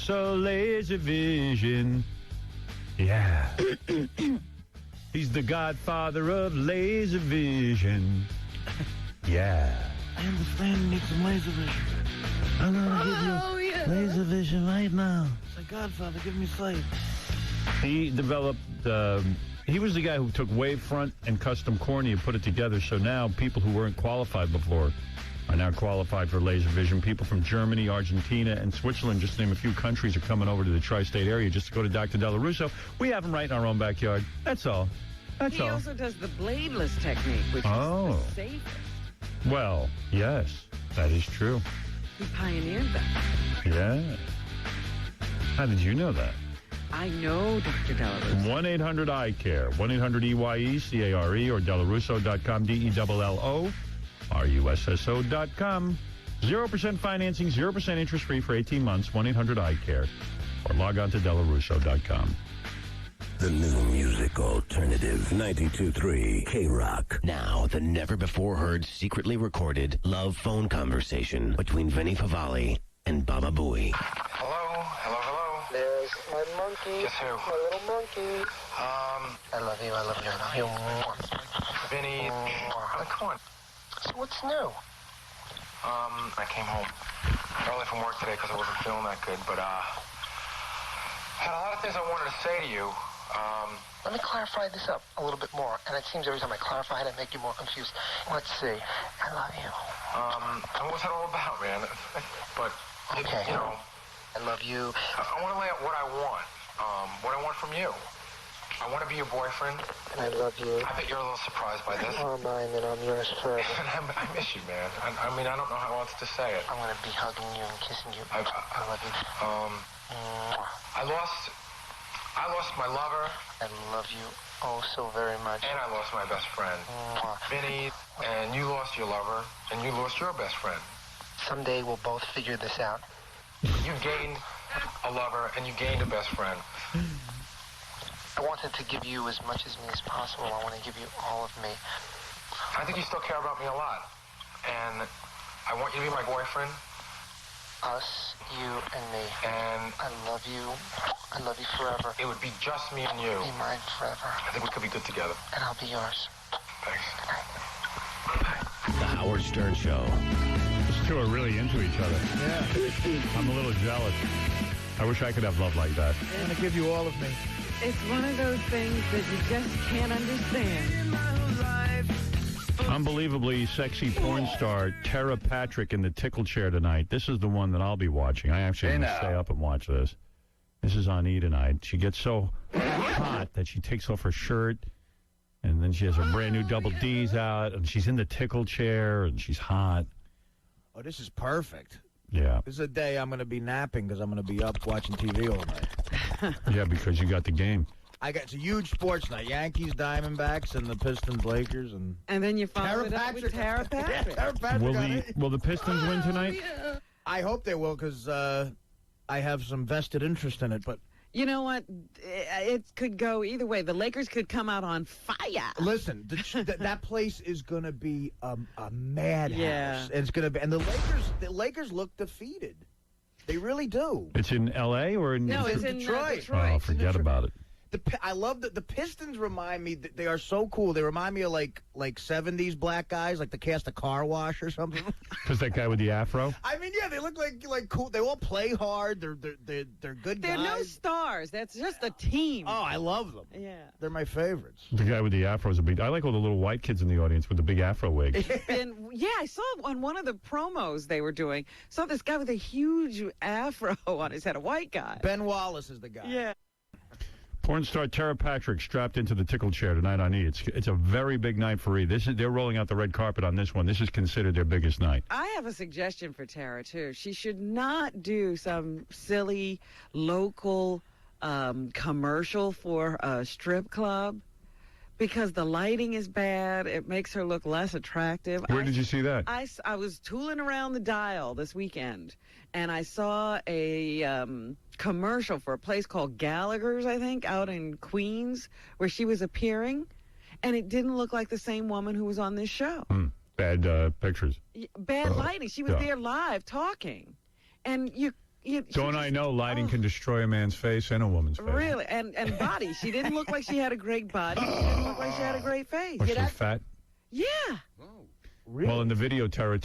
Russo, laser vision. Yeah. He's the godfather of laser vision. Yeah. I understand you need some laser vision. I'm going to give you laser vision right now. Say, Godfather, give me sight. He developed, he was the guy who took wavefront and custom cornea and put it together. So now people who weren't qualified before are now qualified for laser vision. People from Germany, Argentina, and Switzerland, just to name a few countries, are coming over to the tri-state area just to go to Dr. Della Russo. We have him right in our own backyard. That's all. That's all. He also does the bladeless technique, which is the safest. Well, yes, that is true. He pioneered that. Yeah. How did you know that? I know Dr. Della Russo. 1-800-I-CARE, 1-800-EYE-CARE, or DellaRusso.com, DellaRusso.com. 0% financing, 0% interest-free for 18 months, 1-800-I-CARE, or log on to DellaRusso.com. The new music alternative, 92.3 K-Rock. Now, the never-before-heard, secretly recorded love phone conversation between Vinny Favale and Baba Booey. Hello? Hello, hello? There's my monkey. Guess who? My little monkey. I love you, I love you, I love you. Vinny. Come on. So what's new? I came home early from work today because I wasn't feeling that good, but had a lot of things I wanted to say to you. Let me clarify this up a little bit more. And it seems every time I clarify it, I make you more confused. Let's see. I love you. What's that all about, man? But, okay. You know. I love you. I want to lay out what I want from you. I want to be your boyfriend. And I love you. I bet you're a little surprised by this. Oh, mine, and I'm yours forever. I miss you, man. I mean, I don't know how else to say it. I'm going to be hugging you and kissing you. I love you. I lost my lover. I love you oh so very much. And I lost my best friend. Vinny, and you lost your lover, and you lost your best friend. Someday we'll both figure this out. You gained a lover, and you gained a best friend. I wanted to give you as much as me as possible. I want to give you all of me. I think you still care about me a lot. And I want you to be my boyfriend. Us, you, and me. And I love you. I love you forever. It would be just me and you. Be mine forever. I think we could be good together. And I'll be yours. Thanks. Good night. The Howard Stern Show. These two are really into each other. Yeah. I'm a little jealous. I wish I could have love like that. I'm going to give you all of me. It's one of those things that you just can't understand. Unbelievably sexy porn star Tera Patrick in the tickle chair tonight. This is the one that I'll be watching. I actually going to stay up and watch this. This is on E! tonight. She gets so hot that she takes off her shirt, and then she has her brand new double D's out, and she's in the tickle chair, and she's hot. Oh, this is perfect. Yeah. This is a day I'm going to be napping because I'm going to be up watching TV all night. Yeah, because you got the game. It's a huge sports night. Yankees, Diamondbacks, and the Pistons, Lakers, and then you follow it up with Tera Patrick. Yeah, Tera Patrick. Will the Pistons win tonight? Yeah. I hope they will because I have some vested interest in it. But you know what? It could go either way. The Lakers could come out on fire. Listen, that place is going to be a madhouse. Yeah. It's going to be, and the Lakers look defeated. They really do. It's in L.A. or in it's in Detroit. Detroit. Oh, forget about it. I love that the Pistons remind me that they are so cool. They remind me of like 70s black guys, like the cast of Car Wash or something. Because that guy with the afro? I mean, yeah, they look like cool. They all play hard. They're good They're guys. no stars. That's just a team. Oh, I love them. Yeah. They're my favorites. The guy with the afro is a big... I like all the little white kids in the audience with the big afro wigs. And I saw on one of the promos they were doing, saw this guy with a huge afro on his head, a white guy. Ben Wallace is the guy. Yeah. Porn star Tera Patrick strapped into the tickle chair tonight on E! It's a very big night for E! They're rolling out the red carpet on this one. This is considered their biggest night. I have a suggestion for Tara, too. She should not do some silly local commercial for a strip club because the lighting is bad. It makes her look less attractive. Where did you see that? I was tooling around the dial this weekend, and I saw a commercial for a place called Gallagher's, I think, out in Queens, where she was appearing, and it didn't look like the same woman who was on this show. Bad pictures. Bad lighting. She was there live talking, and Don't I know lighting can destroy a man's face and a woman's face? Really? And body. She didn't look like she had a great body. She didn't look like she had a great face. Was she fat? Yeah. Really? Well, in the video, Tera,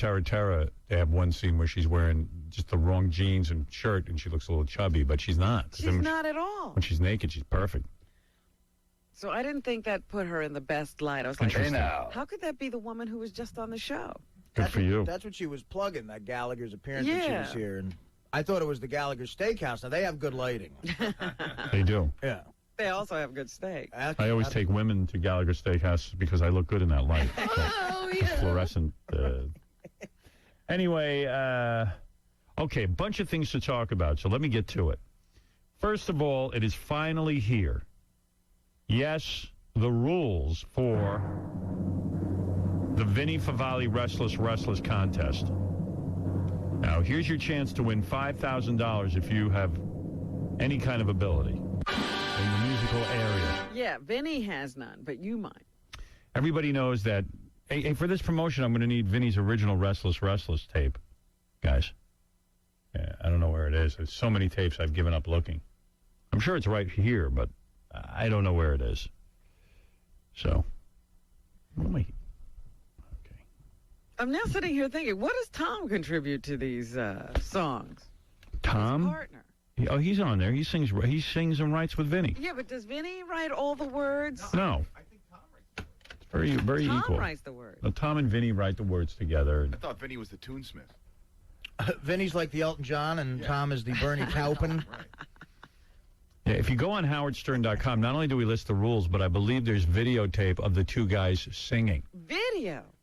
they have one scene where she's wearing just the wrong jeans and shirt, and she looks a little chubby, but she's not. She's not at all. When she's naked, she's perfect. So I didn't think that put her in the best light. I was like, how could that be the woman who was just on the show? Good for you. That's what she was plugging, that Gallagher's appearance Yeah. when she was here. And I thought it was the Gallagher Steakhouse. Now, they have good lighting. They do. Yeah. They also have good steak. I always take women to Gallagher Steakhouse because I look good in that light. Oh, The fluorescent. Anyway, okay, a bunch of things to talk about, so let me get to it. First of all, it is finally here. Yes, the rules for the Vinny Favale Restless contest. Now, here's your chance to win $5,000 if you have any kind of ability in the musical area. Yeah, Vinny has none, but you might. Everybody knows that. Hey, for this promotion, I'm going to need Vinny's original Restless tape, guys. Yeah, I don't know where it is. There's so many tapes I've given up looking. I'm sure it's right here, but I don't know where it is. So, okay. I'm now sitting here thinking, what does Tom contribute to these songs? Tom? His partner. Oh, he's on there. He sings and writes with Vinny. Yeah, but does Vinny write all the words? No. I think Tom writes them. It's very Tom equal. writes the words. No, Tom and Vinny write the words together. I thought Vinny was the tunesmith. Vinny's like the Elton John, and Tom is the Bernie Taupin. Right. Yeah, if you go on howardstern.com, not only do we list the rules, but I believe there's videotape of the two guys singing.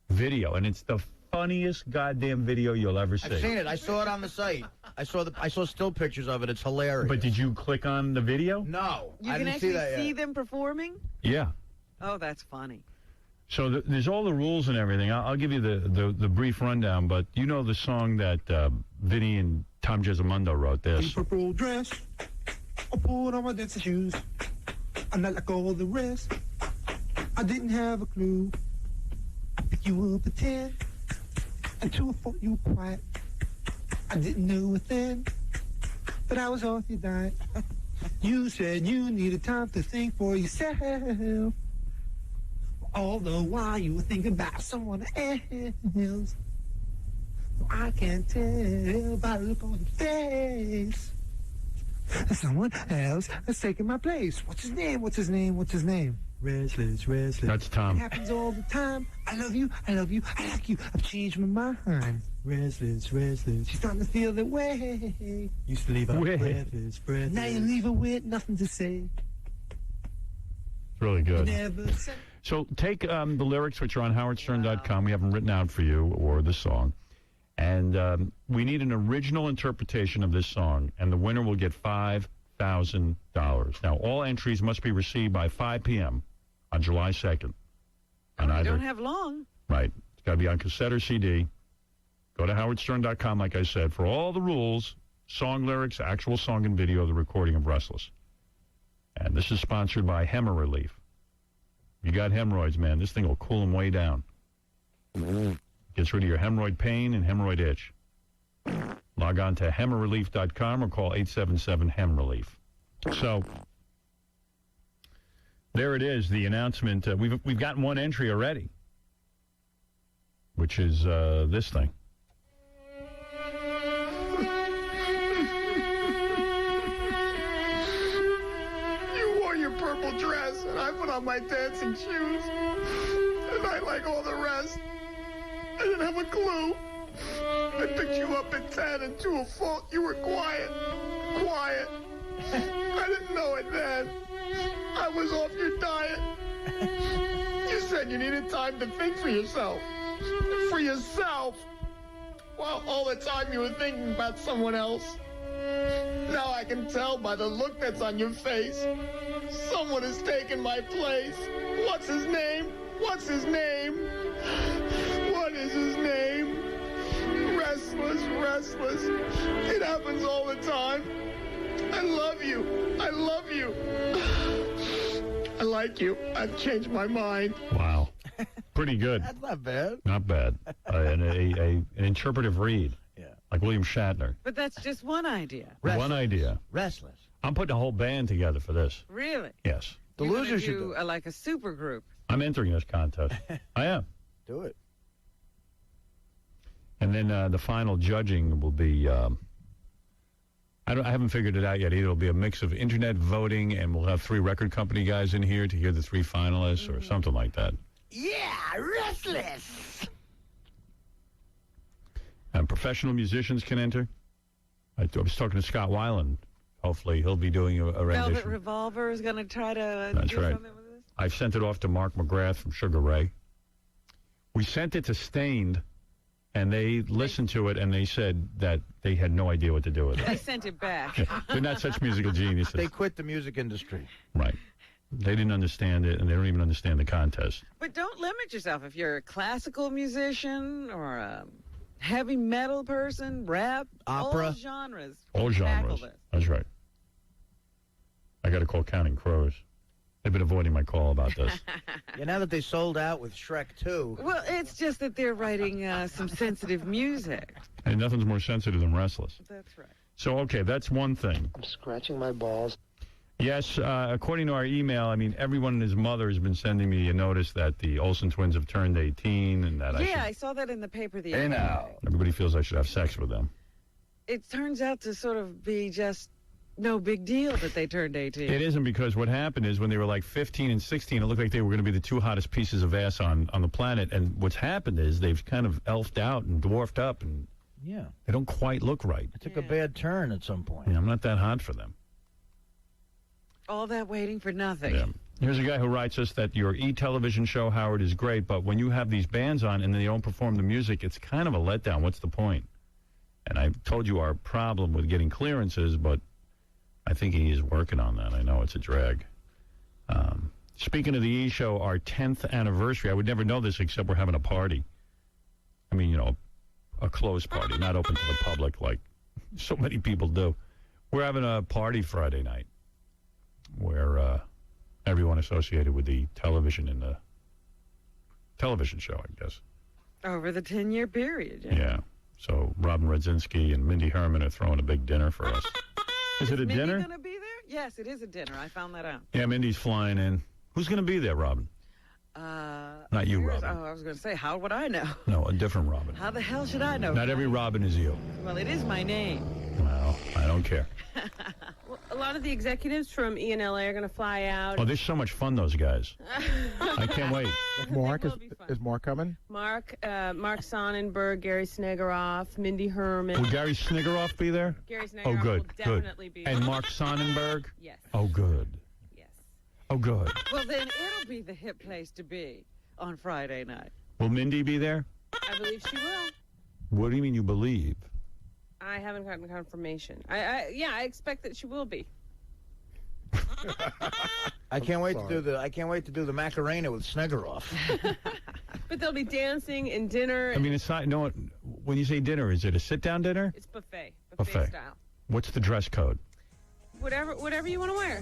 Video, and it's the funniest goddamn video you'll ever see. I've seen it. I saw it on the site. I saw still pictures of it. It's hilarious. But did you click on the video? No, You I can didn't actually see that yet. them performing? Yeah. Oh, that's funny. So there's all the rules and everything. I'll give you the brief rundown, but you know the song that Vinny and Tom Gesimundo wrote this. Purple dress, I pulled on my dancing shoes. I'm not like all the rest. I didn't have a clue. I picked you up at 10 until I thought you were quiet. I didn't know it then that I was off your diet. You said you needed time to think for yourself. All the while you were thinking about someone else. I can't tell by the look on your face. Someone else has taken my place. What's his name? What's his name? What's his name? Restless. That's Tom. It happens all the time. I love you. I like you. I've changed my mind. Restless. You're starting to feel that way. Used to leave out breathless. Now you leave her with nothing to say. It's really good. Never said. So take the lyrics, which are on howardstern.com. We have them written out for you, or the song. And we need an original interpretation of this song, and the winner will get $5,000. Now, all entries must be received by 5 p.m. on July 2nd. You don't have long. Right. It's got to be on cassette or CD. Go to howardstern.com, like I said, for all the rules, song lyrics, actual song and video of the recording of Restless. And this is sponsored by Hemorrhoid Relief. You got hemorrhoids, man. This thing will cool them way down. Gets rid of your hemorrhoid pain and hemorrhoid itch. Log on to hemorrelief.com or call 877-HEM-RELIEF. So, there it is, the announcement. We've gotten one entry already, which is this thing. You wore your purple dress, and I put on my dancing shoes. And I, like all the rest, I didn't have a clue. I picked you up at 10, and to a fault, you were quiet. I didn't know it then. I was off your diet. You said you needed time to think for yourself. For yourself. Well, all the time you were thinking about someone else. Now I can tell by the look that's on your face. Someone has taken my place. What's his name? What's his name? What is his name? Restless. It happens all the time. I love you. I like you. I've changed my mind. Wow. Pretty good. That's not bad. Not bad. An interpretive read. Yeah. like William Shatner. But that's just one idea. One idea. Restless. I'm putting a whole band together for this. Really? Yes. The You're losers should do like a super group. I'm entering this contest. I am. do it. And then the final judging will be, I haven't figured it out yet either. It'll be a mix of internet voting, and we'll have 3 record company guys in here to hear the 3 finalists or something like that. Yeah, Restless. And professional musicians can enter. I was talking to Scott Weiland. Hopefully he'll be doing a rendition. Velvet Revolver is going to try to That's do right. something with this? I've sent it off to Mark McGrath from Sugar Ray. We sent it to Stained, and they listened to it, and they said that they had no idea what to do with it. They sent it back. They're not such musical geniuses. They quit the music industry. Right. They didn't understand it, and they don't even understand the contest. But don't limit yourself. If you're a classical musician or a heavy metal person, rap, Opera. all genres. All Tackle genres. this. That's right. I got to call Counting Crows. They've been avoiding my call about this. Yeah, now that they sold out with Shrek 2. Well, it's just that they're writing some sensitive music. And nothing's more sensitive than Restless. That's right. So, okay, that's one thing. I'm scratching my balls. Yes, according to our email, I mean, everyone and his mother has been sending me a notice that the Olsen twins have turned 18 and that I saw that in the paper the other Hey day. now. Everybody feels I should have sex with them. It turns out to sort of be just no big deal that they turned 18. It isn't, because what happened is when they were like 15 and 16, it looked like they were going to be the 2 hottest pieces of ass on the planet. And what's happened is they've kind of elfed out and dwarfed up, and Yeah. they don't quite look right. It took a bad turn at some point. Yeah, I'm not that hot for them. All that waiting for nothing. Yeah. Here's a guy who writes us that your e-television show, Howard, is great, but when you have these bands on and they don't perform the music, it's kind of a letdown. What's the point? And I told you our problem with getting clearances, but I think he is working on that. I know it's a drag. Speaking of the E! Show, our 10th anniversary, I would never know this except we're having a party. I mean, a closed party, not open to the public like so many people do. We're having a party Friday night where everyone associated with the television and the television show, I guess. Over the 10-year period. Yeah. So Robin Radzinski and Mindy Herman are throwing a big dinner for us. Is it a Mindy dinner? going to be there? Yes, it is a dinner. I found that out. Yeah, Mindy's flying in. Who's going to be there, Robin? Not you, Robin. Oh, I was going to say, how would I know? No, a different Robin. How the hell should I know? Not every Robin is you. Well, it is my name. Well, I don't care. Well, a lot of the executives from E and LA are going to fly out. Oh, they're so much fun, those guys. I can't wait. Mark, is Mark coming? Mark Sonnenberg, Gary Snegeroff, Mindy Herman. Will Gary Snegeroff be there? Gary Snegeroff Oh, good, will definitely good. be. And Mark Sonnenberg? Yes. Oh, good. Yes. Oh, good. Well, then it'll be the hip place to be on Friday night. Will Mindy be there? I believe she will. What do you mean you believe? I haven't gotten confirmation. I expect that she will be. I can't wait to do the Macarena with Snegeroff. But they'll be dancing and dinner. I mean, it's not. No, when you say dinner, is it a sit-down dinner? It's buffet Buffet. style. What's the dress code? Whatever you want to wear.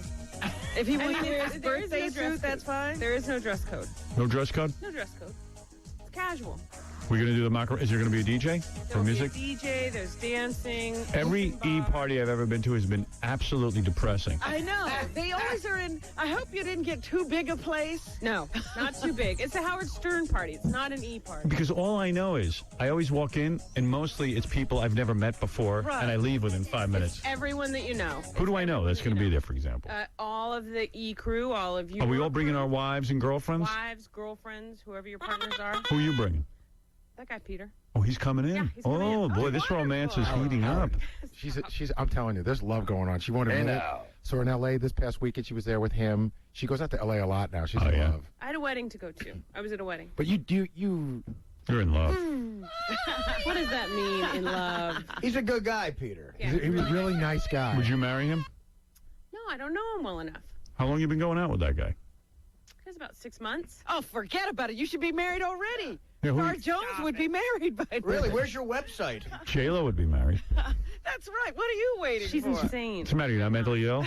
If he I wants mean, to wear his there is birthday no dress suit, code. that's fine. There is no dress code. No dress code? No dress code. It's casual. We're going to do the Macarena. Is there going to be a DJ for There'll music? be a DJ. There's dancing. Every open E bar. party I've ever been to has been absolutely depressing. I know. They always are in. I hope you didn't get too big a place. No, not too big. It's a Howard Stern party. It's not an E party. Because all I know is I always walk in, and mostly it's people I've never met before, Right. and I leave within 5 minutes. Everyone that you know. Who do I know that's going to be there, for example? All of the E crew, all of you. Are we all bringing our wives and girlfriends? Wives, girlfriends, whoever your partners are. Who are you bringing? That guy, Peter. Oh, he's coming in? Yeah, he's coming Oh, in. boy, this romance is heating up. She's. I'm telling you, there's love going on. She wanted to Hey, move. now. So in LA this past weekend, she was there with him. She goes out to LA a lot now. She's Oh, in yeah. love. I had a wedding to go to. I was at a wedding. But you. You're in love. What does that mean in love? He's a good guy, Peter. Yeah. He was a really nice guy. Would you marry him? No, I don't know him well enough. How long you been going out with that guy? It was about 6 months. Oh, forget about it. You should be married already. Yeah, who- Gar Jones would be married by now. Really? Where's your website? J-Lo would be married. That's right. What are you waiting She's for? insane. What's the matter? You're not mentally ill?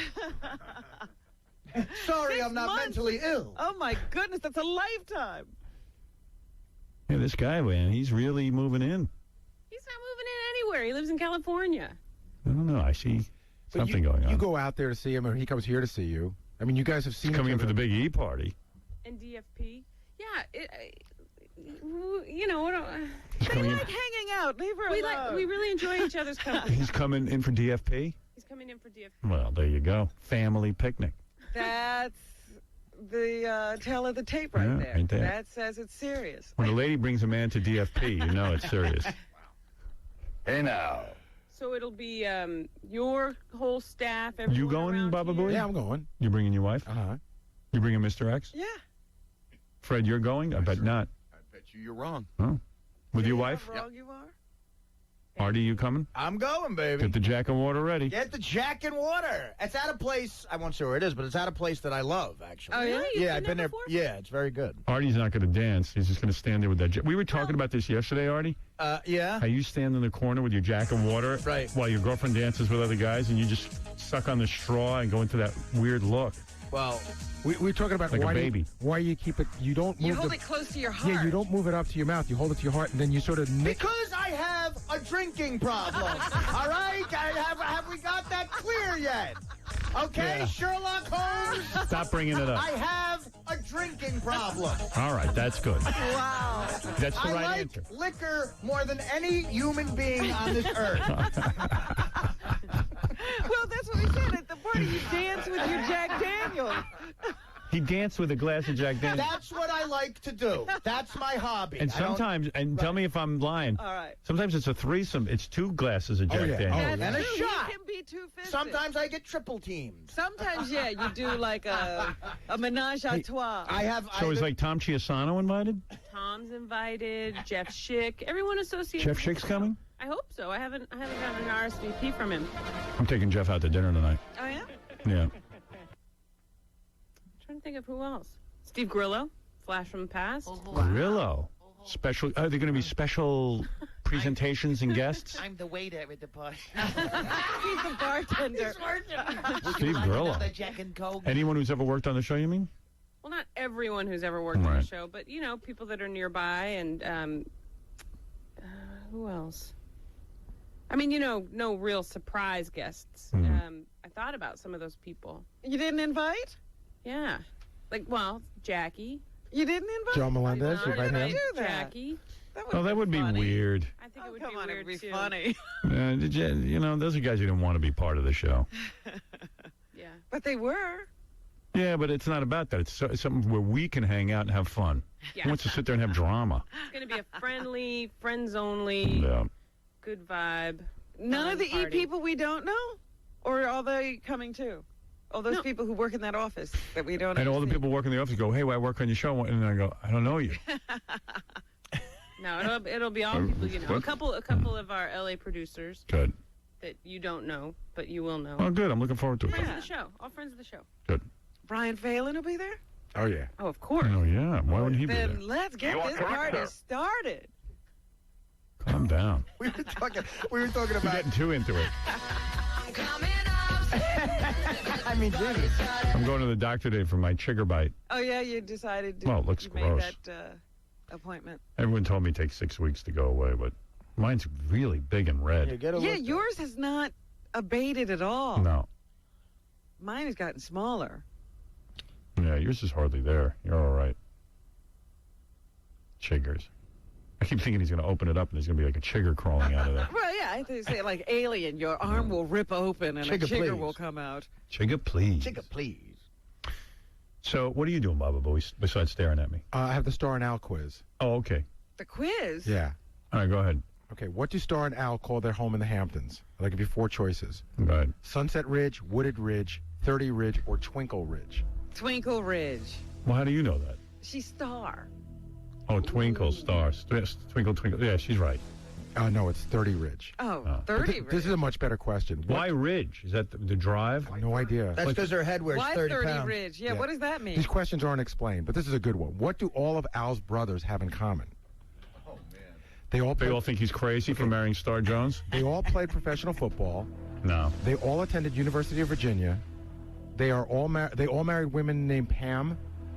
Sorry, 6 I'm not months? mentally ill. Oh, my goodness. That's a lifetime. Yeah, this guy, man, he's really moving in. He's not moving in anywhere. He lives in California. I don't know. I see But something going on. You go out there to see him, or he comes here to see you. I mean, you guys have seen He's coming in each for other. the big E party. And DFP. Yeah. You know, He's They coming like hanging out. Leave her alone. we really enjoy each other's company. He's coming in for DFP? He's coming in for DFP. Well, there you go. Family picnic. That's the tell of the tape right Yeah, there. right there. That says it's serious. When a lady brings a man to DFP, you know it's serious. Hey now. So it'll be your whole staff. You everyone going, around Baba here. Booey? Yeah, I'm going. You bringing your wife? Uh-huh. You bringing Mr. X? Yeah. Fred, you're going? I bet not. I bet you're wrong. Oh. With your See wife? How wrong you are? Artie, you coming? I'm going, baby. Get the jack and water ready. Get the Jack and Water. It's at a place, I won't say where it is, but it's at a place that I love, actually. Oh, yeah? Yeah, I've been there. Yeah, it's very good. Artie's not going to dance. He's just going to stand there with that jack. We were talking about this yesterday, Artie. Yeah. How you stand in the corner with your jack and water Right. while your girlfriend dances with other guys, and you just suck on the straw and go into that weird look. Well, we're talking about Like a why baby. Why you keep it. You don't move You hold the, it close to your heart. Yeah, you don't move it up to your mouth. You hold it to your heart, and then you sort of nick. because I have a drinking problem. All right? Have we got that clear yet? Okay, Yeah. Sherlock Holmes? Stop bringing it up. I have a drinking problem. All right, that's good. Wow. That's the I right like answer. liquor more than any human being on this earth. Well, that's what we said at the party. You dance with your Jack Daniels. He danced with a glass of Jack Daniels. That's what I like to do. That's my hobby. And I don't- sometimes, and tell me if I'm lying. All right. Sometimes it's a threesome. It's 2 glasses of Jack yeah. Daniels. Oh, That's And a true. shot. He can be two-fisted. Sometimes I get triple teamed. Sometimes, yeah, you do like a menage a trois. I have. So I, is like Tom Chiasano invited? Tom's invited. Jeff Schick. Everyone associated. Jeff Schick's coming? I hope so. I haven't gotten an RSVP from him. I'm taking Jeff out to dinner tonight. Oh, yeah? Yeah. I'm trying to think of who else. Steve Grillo, Flash from the Past. Grillo. Special. Are there going to be special presentations and guests? I'm the waiter at the party. He's the bartender. Steve Grillo. Another Jack and Coke. Anyone who's ever worked on the show, you mean? Well, not everyone who's ever worked on Right. the show, but, you know, people that are nearby and who else? I mean, you know, no real surprise guests. I thought about some of those people. You didn't invite? Yeah. Like, well, Jackie. You didn't invite? Joe Melendez, you Not invite him? do that. Jackie. Oh, that would be weird. I think it would Come be on, weird it'd be too. funny. Did you know, those are guys who didn't want to be part of the show. Yeah. But they were. Yeah, but it's not about that. It's something where we can hang out and have fun. Yeah. Who wants to sit there and have drama? It's going to be a friendly, friends only, Yeah. good vibe. None of the E party. people we don't know? Or are they coming too? All those No. people who work in that office that we don't And all the ever see. people working in the office go, hey, well, I work on your show. And then I go, I don't know you. No, it'll be all people you know. What? A couple of our LA producers Good. that you don't know, but you will know. Oh, good. I'm looking forward to it. Friends of the show. All friends of the show. Good. Brian Phelan will be there? Oh, yeah. Oh, of course. Oh, yeah. Why wouldn't he be there? Then let's get this party started. Calm down. we were talking You're about. getting too into it. I mean, Jesus. I'm going to the doctor today for my chigger bite. Oh, yeah, you decided to. Well, it looks you gross. made that appointment. Everyone told me it takes 6 weeks to go away, but mine's really big and red. You get a Yeah, look. yours has not abated at all. No. Mine has gotten smaller. Yeah, yours is hardly there. You're all right. Chiggers. I keep thinking he's going to open it up and there's going to be like a chigger crawling out of there. Well, yeah, I think say like Alien, your arm will rip open and a Chigga, chigger please. will come out. Chigger, please. Chicka, please. So, what are you doing, Baba Booey, besides staring at me? I have the Star and Owl quiz. Oh, okay. The quiz? Yeah. All right, go ahead. Okay, what do Star and Owl call their home in the Hamptons? I'll give you 4 choices. Go ahead. Sunset Ridge, Wooded Ridge, 30 Ridge, or Twinkle Ridge. Twinkle Ridge. Well, how do you know that? She's Star. Oh, Twinkle, Stars. Twinkle, Twinkle. Yeah, she's right. No, it's 30 Ridge. Oh, But 30 thi- Ridge. This is a much better question. Why Ridge? Is that the drive? No idea. That's because her head wears Why 30 30 pounds. Ridge? Yeah, what does that mean? These questions aren't explained, but this is a good one. What do all of Al's brothers have in common? Oh, man. They all They all think he's crazy for marrying Star Jones? They all played professional football. No. They all attended University of Virginia. They are all they all married women named Pam,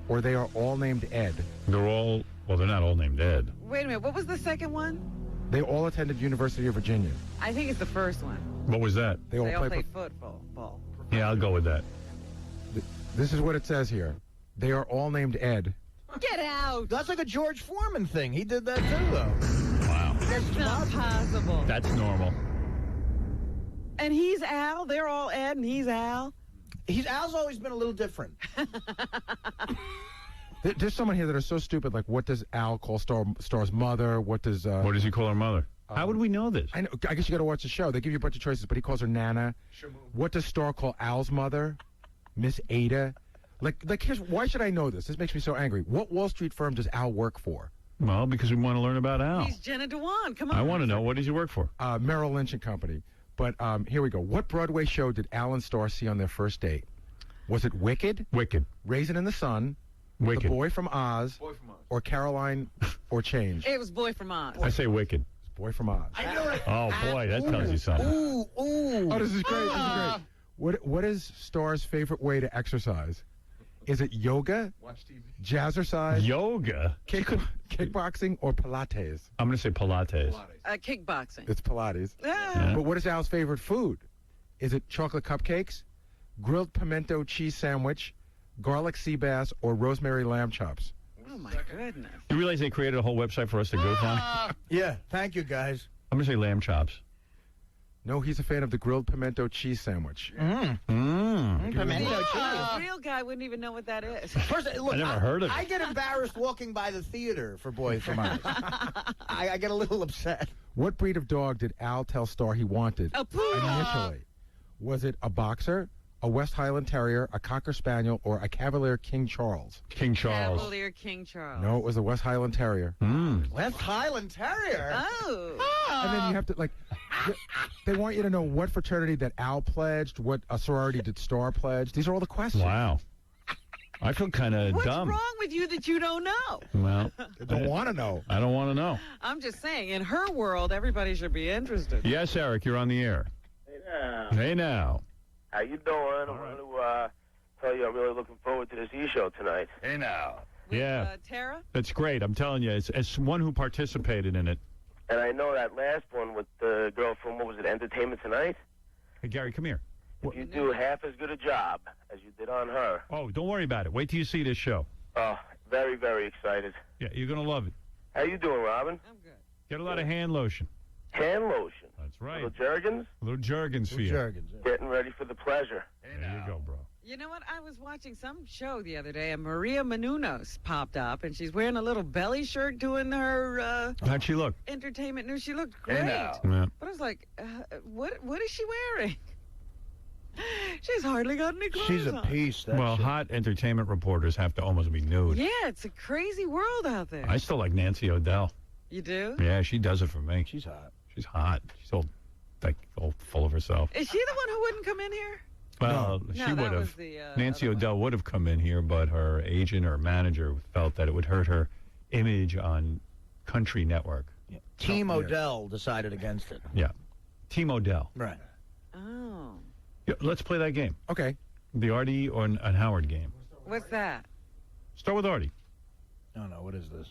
or they are all named Ed. They're all, well, they're not all named Ed. Wait a minute. What was the second one? They all attended University of Virginia. I think it's the first one. What was that? They all They all play. play football. Yeah, I'll go with that. This is what it says here. They are all named Ed. Get out! That's like a George Foreman thing. He did that too, though. Wow. That's not possible. That's normal. And he's Al. They're all Ed, and he's Al. Al's always been a little different. There's someone here that are so stupid. Like, what does Al call Star's mother? What does he call her mother? How would we know this? I know. I guess you got to watch the show. They give you a bunch of choices, but he calls her Nana. What does Star call Al's mother? Miss Ada. Like here's why should I know this? This makes me so angry. What Wall Street firm does Al work for? Well, because we want to learn about Al. He's Jenna Dewan. Come on. I want to know, what does he work for? Merrill Lynch and Company. But here we go. What Broadway show did Al and Star see on their first date? Was it Wicked? Wicked. Raisin in the Sun? Wicked. The Boy from Oz? Or Caroline or Change? It was Boy from Oz. I say Wicked. Boy from Oz. Oh, boy, that tells you something. Ooh. Oh, this is great. This is great. What is Star's favorite way to exercise? Is it yoga? Watch TV. Jazzercise? Yoga? Kickboxing or Pilates? I'm going to say Pilates. Kickboxing. It's Pilates. Ah. But what is Al's favorite food? Is it chocolate cupcakes, grilled pimento cheese sandwich, garlic sea bass, or rosemary lamb chops? Oh, my goodness. You realize they created a whole website for us to goof on? Yeah, thank you, guys. I'm going to say lamb chops. No, he's a fan of the grilled pimento cheese sandwich. Pimento cheese. A real guy wouldn't even know what that is. First, look, I never heard of it. I get embarrassed walking by the theater for Boy from Oz. I get a little upset. What breed of dog did Al tell Star he wanted A poodle. initially? Was it a boxer, a West Highland Terrier, a Cocker Spaniel, or a Cavalier King Charles? King Charles. Cavalier King Charles. No, it was a West Highland Terrier. West Highland Terrier. Oh. And then you have to, like, they want you to know what fraternity that Al pledged, what a sorority did Star pledge. These are all the questions. Wow. I feel kind of What's dumb. wrong with you that you don't know? Well, I don't want to know. I don't want to know. I'm just saying, in her world, everybody should be interested. Yes, Eric, you're on the air. Hey now. Hey, now. How you doing? I want to tell you I'm really looking forward to this E-show tonight. Hey now. With, Yeah. Tara? That's great. I'm telling you, as one who participated in it. And I know that last one with the girl from, what was it, Entertainment Tonight? Hey, Gary, come here. If you do half as good a job as you did on her. Oh, don't worry about it. Wait till you see this show. Oh, very, very excited. Yeah, you're going to love it. How you doing, Robin? I'm good. Get a lot of hand lotion. Hand lotion. That's right. Little Jergens? Little Jergens for you. Jergens. Getting ready for the pleasure. There you go, bro. You know what? I was watching some show the other day, and Maria Menounos popped up, and she's wearing a little belly shirt doing her How'd she look? entertainment news. She looked great. Hey now. Yeah. But I was like, what is she wearing? She's hardly got any clothes She's a on. piece. That Well, shit. hot entertainment reporters have to almost be nude. Yeah, it's a crazy world out there. I still like Nancy O'Dell. You do? Yeah, she does it for me. She's hot. She's hot. She's all full of herself. Is she the one who wouldn't come in here? Well, No, she that would was have. the, Nancy other one. O'Dell would have come in here, but her agent or manager felt that it would hurt her image on Country Network. Yeah. Team Odell decided against it. Yeah. Team O'Dell. Right. Oh. Yeah, let's play that game. Okay. The Artie or an Howard game. What's that? Start with Artie. No, what is this?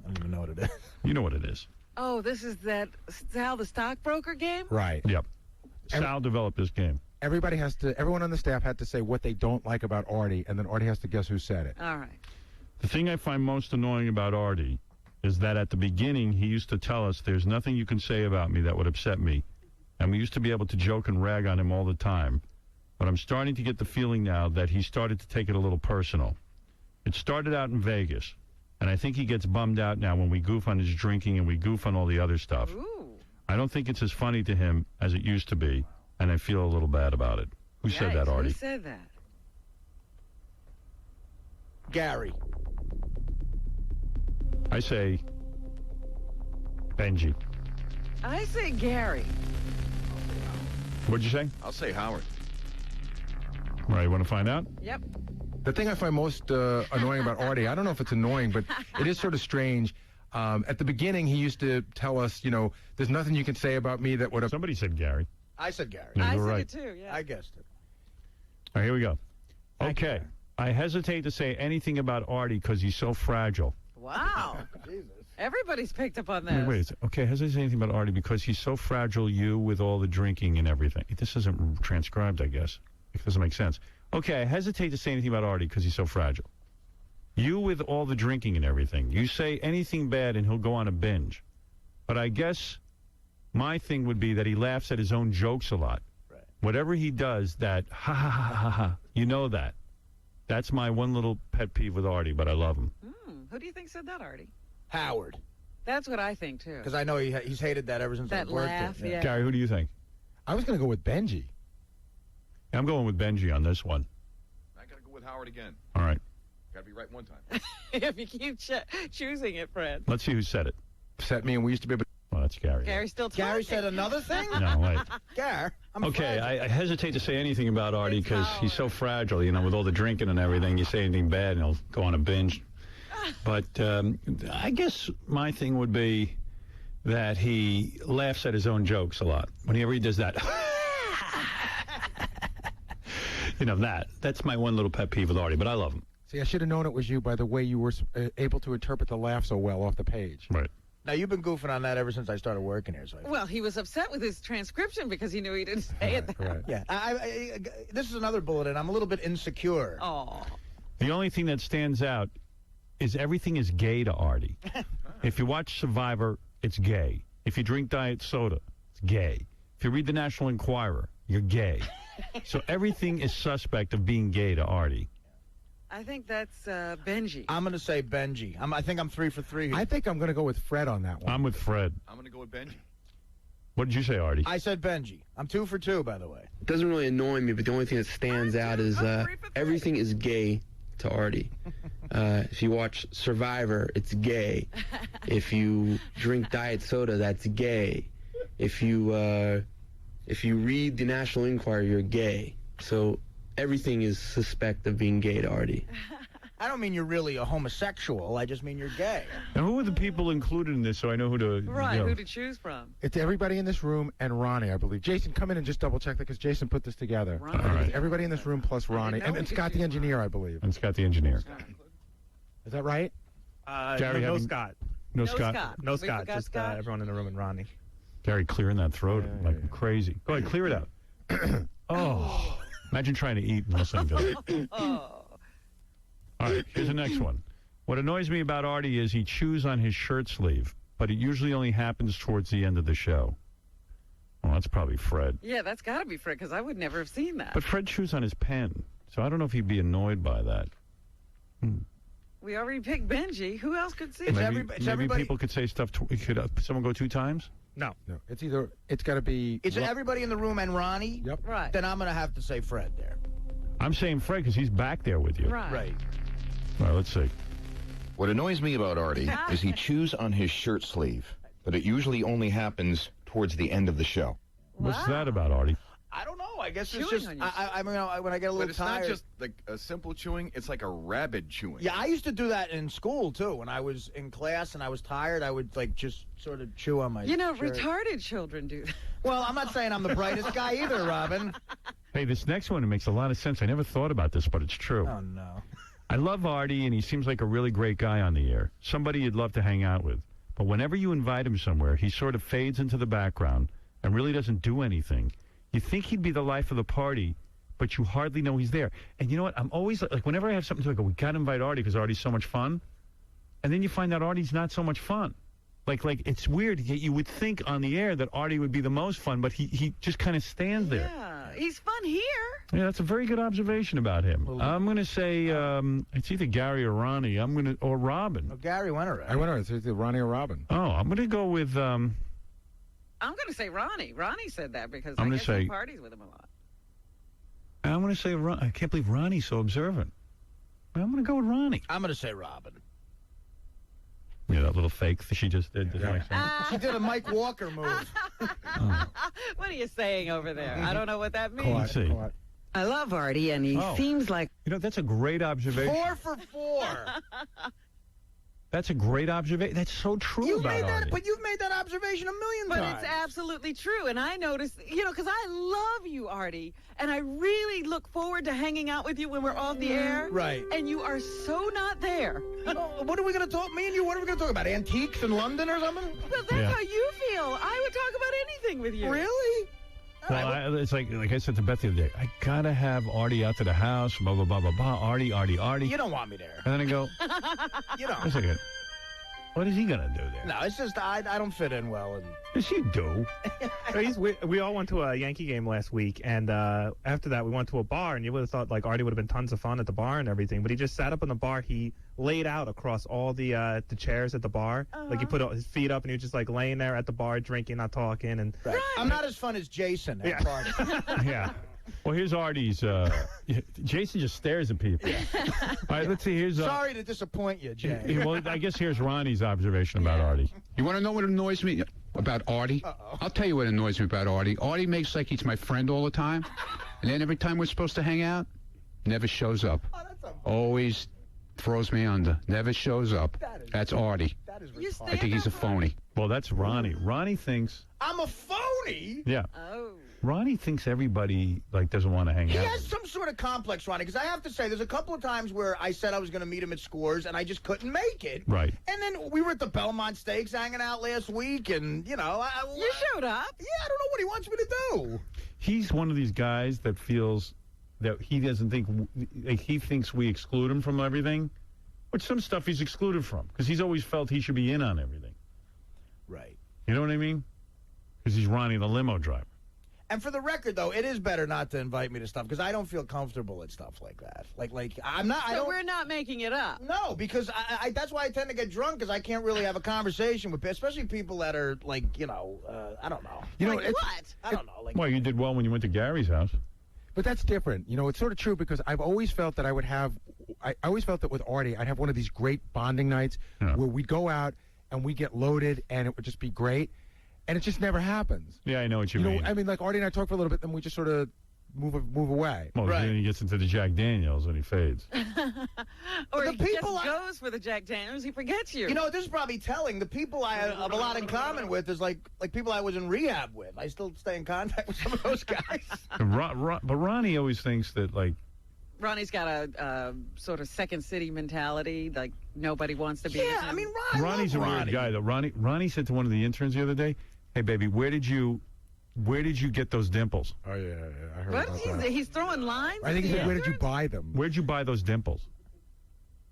I don't even know what it is. You know what it is. Oh, this is that Sal the stockbroker game? Right. Yep. Sal developed this game. Everyone on the staff had to say what they don't like about Artie, and then Artie has to guess who said it. All right. The thing I find most annoying about Artie is that at the beginning he used to tell us there's nothing you can say about me that would upset me. And we used to be able to joke and rag on him all the time. But I'm starting to get the feeling now that he started to take it a little personal. It started out in Vegas. And I think he gets bummed out now when we goof on his drinking and we goof on all the other stuff. Ooh. I don't think it's as funny to him as it used to be. And I feel a little bad about it. Who said that, Yikes, Artie? Who said that? Gary. I say Benji. I say Gary. What'd you say? I'll say Howard. All right, you want to find out? Yep. The thing I find most annoying about Artie, I don't know if it's annoying, but it is sort of strange. At the beginning, he used to tell us, there's nothing you can say about me that would have... Somebody said Gary. I said Gary. Yeah, I you're said right. it too, yeah. I guessed it. All right, here we go. Thank you, Okay. Gary. I hesitate to say anything about Artie because he's so fragile. Wow. Jesus. Everybody's picked up on this. Wait. Okay, has he said anything about Artie because he's so fragile? You with all the drinking and everything. This isn't transcribed, I guess. It doesn't make sense. Okay, I hesitate to say anything about Artie because he's so fragile. You with all the drinking and everything. You say anything bad and he'll go on a binge. But I guess my thing would be that he laughs at his own jokes a lot. Right. Whatever he does, that ha ha ha ha ha. You know that. That's my one little pet peeve with Artie, but I love him. Who do you think said that, Artie? Howard. That's what I think, too. Because I know he's hated that ever since I That worked laugh, there. yeah. Gary, who do you think? I was going to go with Benji. I'm going with Benji on this one. I got to go with Howard again. All right. Got to be right one time. If you keep choosing it, Fred. Let's see who said it. Upset me, and we used to be able to... Well, that's Gary. Gary's still talking. Gary said another thing? No, wait. Gary, I'm Okay, fragile. I hesitate to say anything about Artie because he's so fragile, you know, with all the drinking and everything. You say anything bad and he'll go on a binge. But I guess my thing would be that he laughs at his own jokes a lot. Whenever he does that, you know, that's my one little pet peeve with Artie, but I love him. See, I should have known it was you by the way you were able to interpret the laugh so well off the page. Right. Now, you've been goofing on that ever since I started working here. So Well, he was upset with his transcription because he knew he didn't say it. Right. yeah, this is another bulletin. I'm a little bit insecure. Oh. The only thing that stands out is everything is gay to Artie. If you watch Survivor, it's gay. If you drink diet soda, it's gay. If you read the National Enquirer, you're gay. So everything is suspect of being gay to Artie. I think that's Benji. I'm going to say Benji. I think I'm 3 for 3 here. I think I'm going to go with Fred on that one. I'm with Fred. I'm going to go with Benji. What did you say, Artie? I said Benji. I'm 2 for 2, by the way. It doesn't really annoy me, but the only thing that stands out is everything is gay to Artie. If you watch Survivor, it's gay. If you drink diet soda, that's gay. If you read the National Enquirer, you're gay. So everything is suspect of being gay to Artie. I don't mean you're really a homosexual. I just mean you're gay. Now, who are the people included in this so I know who to... Right, you know. who to choose from. It's everybody in this room and Ronnie, I believe. Jason, come in and just double-check that because Jason put this together. Ronnie. All right. Everybody in this room plus Ronnie. And Scott the engineer, I believe. And Scott the engineer. Is that right? Gary, no having- Scott. No Scott. No We Scott. forgot Just Scott. everyone in the room and Ronnie. Gary clearing that throat like crazy. Go ahead, clear it out. Oh. Imagine trying to eat and listening to it. Oh. All right, here's the next one. What annoys me about Artie is he chews on his shirt sleeve, but it usually only happens towards the end of the show. Well, that's probably Fred. Yeah, that's got to be Fred because I would never have seen that. But Fred chews on his pen, so I don't know if he'd be annoyed by that. We already picked Benji. Who else could see It's it? Maybe everybody. people could say stuff. Could someone go 2 times? No. No. It's got to be... It's everybody in the room and Ronnie. Yep. Right. Then I'm going to have to say Fred there. I'm saying Fred because he's back there with you. Right. All right, let's see. What annoys me about Artie is he chews on his shirt sleeve, but it usually only happens towards the end of the show. What's that about, Artie? I don't know. I guess it's Chewing just on your I mean, when I get a little But it's tired. not just like a simple chewing. It's like a rabid chewing. Yeah, I used to do that in school too. When I was in class and I was tired, I would like just sort of chew on my. You know, shirt. retarded children do that. Well, I'm not saying I'm the brightest guy either, Robin. Hey, this next one, it makes a lot of sense. I never thought about this, but it's true. Oh no. I love Artie, and he seems like a really great guy on the air. Somebody you'd love to hang out with. But whenever you invite him somewhere, he sort of fades into the background and really doesn't do anything. You think he'd be the life of the party, but you hardly know he's there. And you know what? I'm always, like, whenever I have something to do, I go, we got to invite Artie because Artie's so much fun. And then you find out Artie's not so much fun. Like it's weird. You would think on the air that Artie would be the most fun, but he just kind of stands there. Yeah, he's fun here. Yeah, that's a very good observation about him. I'm going to say it's either Gary or Ronnie. Or Robin. Oh, Gary went already. I went already. It's either Ronnie or Robin. Oh, I'm going to go with... I'm going to say Ronnie. Ronnie said that because I'm I gonna guess say- he parties with him a lot. I'm going to say I can't believe Ronnie's so observant. I'm going to go with Ronnie. I'm going to say Robin. Yeah, that little fake that she just did. Does that make sense? She did a Mike Walker move. What are you saying over there? I don't know what that means. Let's see. I love Artie, and he Oh. seems like... You know, that's a great observation. 4 for 4. That's a great observation. That's so true about Artie. But you've made that observation a million But times. it's absolutely true. And I noticed, because I love you, Artie. And I really look forward to hanging out with you when we're off the air. Right. And you are so not there. What are we going to talk, me and you, what are we going to talk about? Antiques in London or something? Well, that's how you feel. I would talk about anything with you. Really? Well, it's like I said to Beth the other day, I gotta have Artie out to the house, blah, blah, blah, blah, blah, Artie. You don't want me there. And then I go, You don't. wait a second. What is he gonna do there? No, it's just I don't fit in well. And Yes, you do. We all went to a Yankee game last week, and after that we went to a bar, and you would have thought like Artie would have been tons of fun at the bar and everything, but he just sat up in the bar. He laid out across all the chairs at the bar. Like he put his feet up, and he was just like laying there at the bar, drinking, not talking. And right. I'm not as fun as Jason at parties. Yeah. Well, here's Artie's. Jason just stares at people. All right, let's see. Here's. Sorry to disappoint you, Jay. Well, I guess here's Ronnie's observation about Artie. You want to know what annoys me about Artie? I'll tell you what annoys me about Artie. Artie makes like he's my friend all the time, and then every time we're supposed to hang out, never shows up. Always throws me under. Never shows up. That's Artie. I think he's a phony. Well, that's Ronnie. Ronnie thinks. I'm a phony? Yeah. Oh. Ronnie thinks everybody doesn't want to hang He out. has some sort of complex, Ronnie, because I have to say, there's a couple of times where I said I was going to meet him at Scores, and I just couldn't make it. Right. And then we were at the Belmont Steaks hanging out last week, and, You showed up. Yeah, I don't know what he wants me to do. He's one of these guys that feels that he doesn't think, like, he thinks we exclude him from everything, but some stuff he's excluded from, because he's always felt he should be in on everything. Right. You know what I mean? Because he's Ronnie the limo driver. And for the record, though, it is better not to invite me to stuff, because I don't feel comfortable at stuff like that. Like I'm not. So we're not making it up. No, because I that's why I tend to get drunk, because I can't really have a conversation with, especially people that are like, I don't know. Like what? I don't know. Like, Well, you did well when you went to Gary's house. But that's different. It's sort of true because I've always felt that I always felt that with Artie, I'd have one of these great bonding nights where we'd go out and we get loaded and it would just be great. And it just never happens. Yeah, I know what you mean. I mean, like Artie and I talk for a little bit, then we just sort of move away. Well, then he gets into the Jack Daniels and he fades. Or The he people just goes for the Jack Daniels. He forgets you. This is probably telling. The people I have a lot in common with is like people I was in rehab with. I still stay in contact with some of those guys. But Ronnie always thinks that, like, Ronnie's got a sort of second city mentality, like nobody wants to be with him. I mean, Ronnie's a weird guy, though. Ronnie said to one of the interns the other day, "Hey, baby, where did you get those dimples?" Oh, yeah, I heard What about is he? that. He's throwing lines? I think he said, where did you buy them? Where'd you buy those dimples?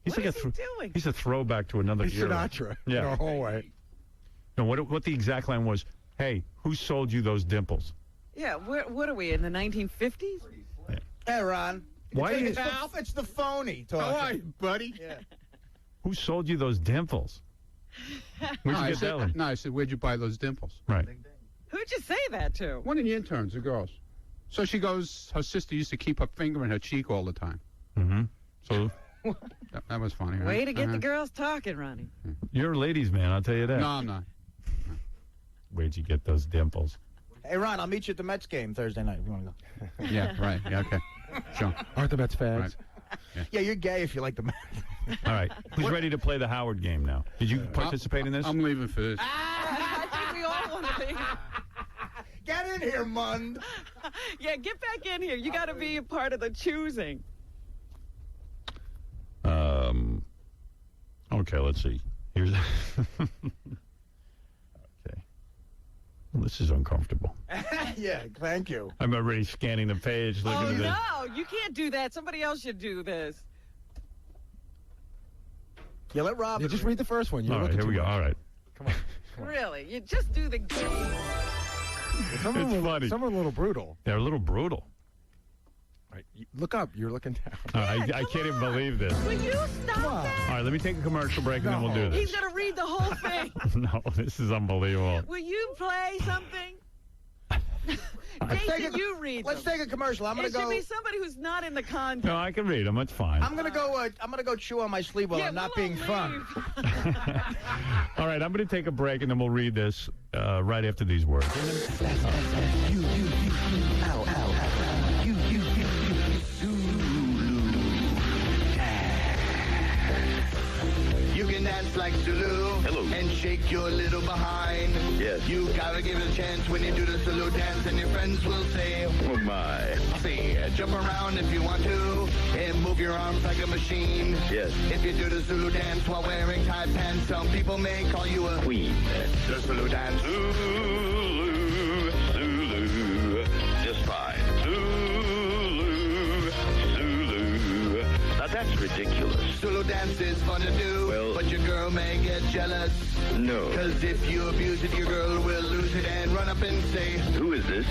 He's What like is he doing? He's a throwback to another He's era. Sinatra in Yeah. our hallway. No, what the exact line was, "Hey, who sold you those dimples?" Yeah, what are we, in the 1950s? Hey, Ron. Why It's the phony talking. How are you, buddy? Yeah. Who sold you those dimples? Where'd you get that one? No, I said, where'd you buy those dimples? Right. Who'd you say that to? One of the interns, the girls. So she goes, her sister used to keep her finger in her cheek all the time. Mm-hmm. So that was funny, right? Way to get the girls talking, Ronnie. you're a ladies' man, I'll tell you that. No, I'm not. Where'd you get those dimples? Hey, Ron, I'll meet you at the Mets game Thursday night if you want to go. Yeah, right. Yeah, okay. Sure. Aren't the Mets fags? Right. Yeah, you're gay if you like the Mets. All right. Who's ready to play the Howard game now? Did you participate in this? I'm leaving for this. I think we all want to leave. Get in here, Mund. Yeah, get back in here. You got to be a part of the choosing. Okay, let's see. Here's. Okay. Well, this is uncomfortable. Yeah, thank you. I'm already scanning the page, looking Oh, at this. no, you can't do that. Somebody else should do this. Yeah, let Rob. Yeah, just read the first one. You're All right, looking here we too go. much. All right. Come on. Really, you just do the game. Some of It's funny. Some are a little brutal. They're a little brutal. All right, look up. You're looking down. I can't even believe this. Will you stop that? All right, let me take a commercial break and then we'll do He's this. going to read the whole thing. No, this is unbelievable. Will you play something? Let's Jason, you read Let's them. take a commercial. I'm gonna It should go. be somebody who's not in the context. No, I can read them. It's fine. I'm gonna go chew on my sleeve while Yeah, I'm not we being won't fun. All right, I'm going to take a break and then we'll read this right after these words. You can dance like like Zulu. Hello. And shake your little behind. Yes. You gotta give it a chance when you do the Sulu dance, and your friends will say, Oh, my. see, jump around if you want to, and move your arms like a machine. Yes. If you do the Zulu dance while wearing tight pants, some people may call you a Queen. The Sulu dance. Zulu, Zulu, just fine. Zulu, Zulu. Now that's ridiculous. Sulu dance is fun to do, Well- but your girl may get jealous. No. Cause if you abuse it, your girl will lose it and run up and say, Who is this?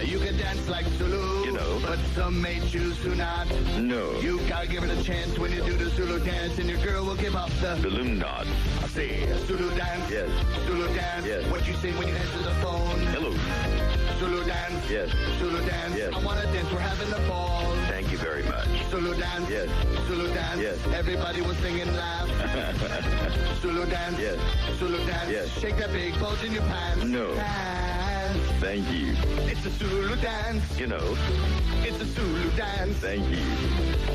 you can dance like Zulu, You know. but some may choose to not. No. You gotta give it a chance when you do the Zulu dance, and your girl will give up the Balloon knot. I say Zulu dance. Yes. Zulu dance. Yes. What you say when you answer the phone? Hello. Zulu dance. Yes. Zulu dance. Yes. I wanna dance. We're having a ball. Thank you very much. Zulu dance. Yes. Zulu dance. Yes. Everybody will sing and laugh. Zulu dance. Yes. Zulu dance. Yes. Shake that big bulge in your pants. No. Dance. Thank you. It's a Zulu dance. You know. It's a Zulu dance. Thank you.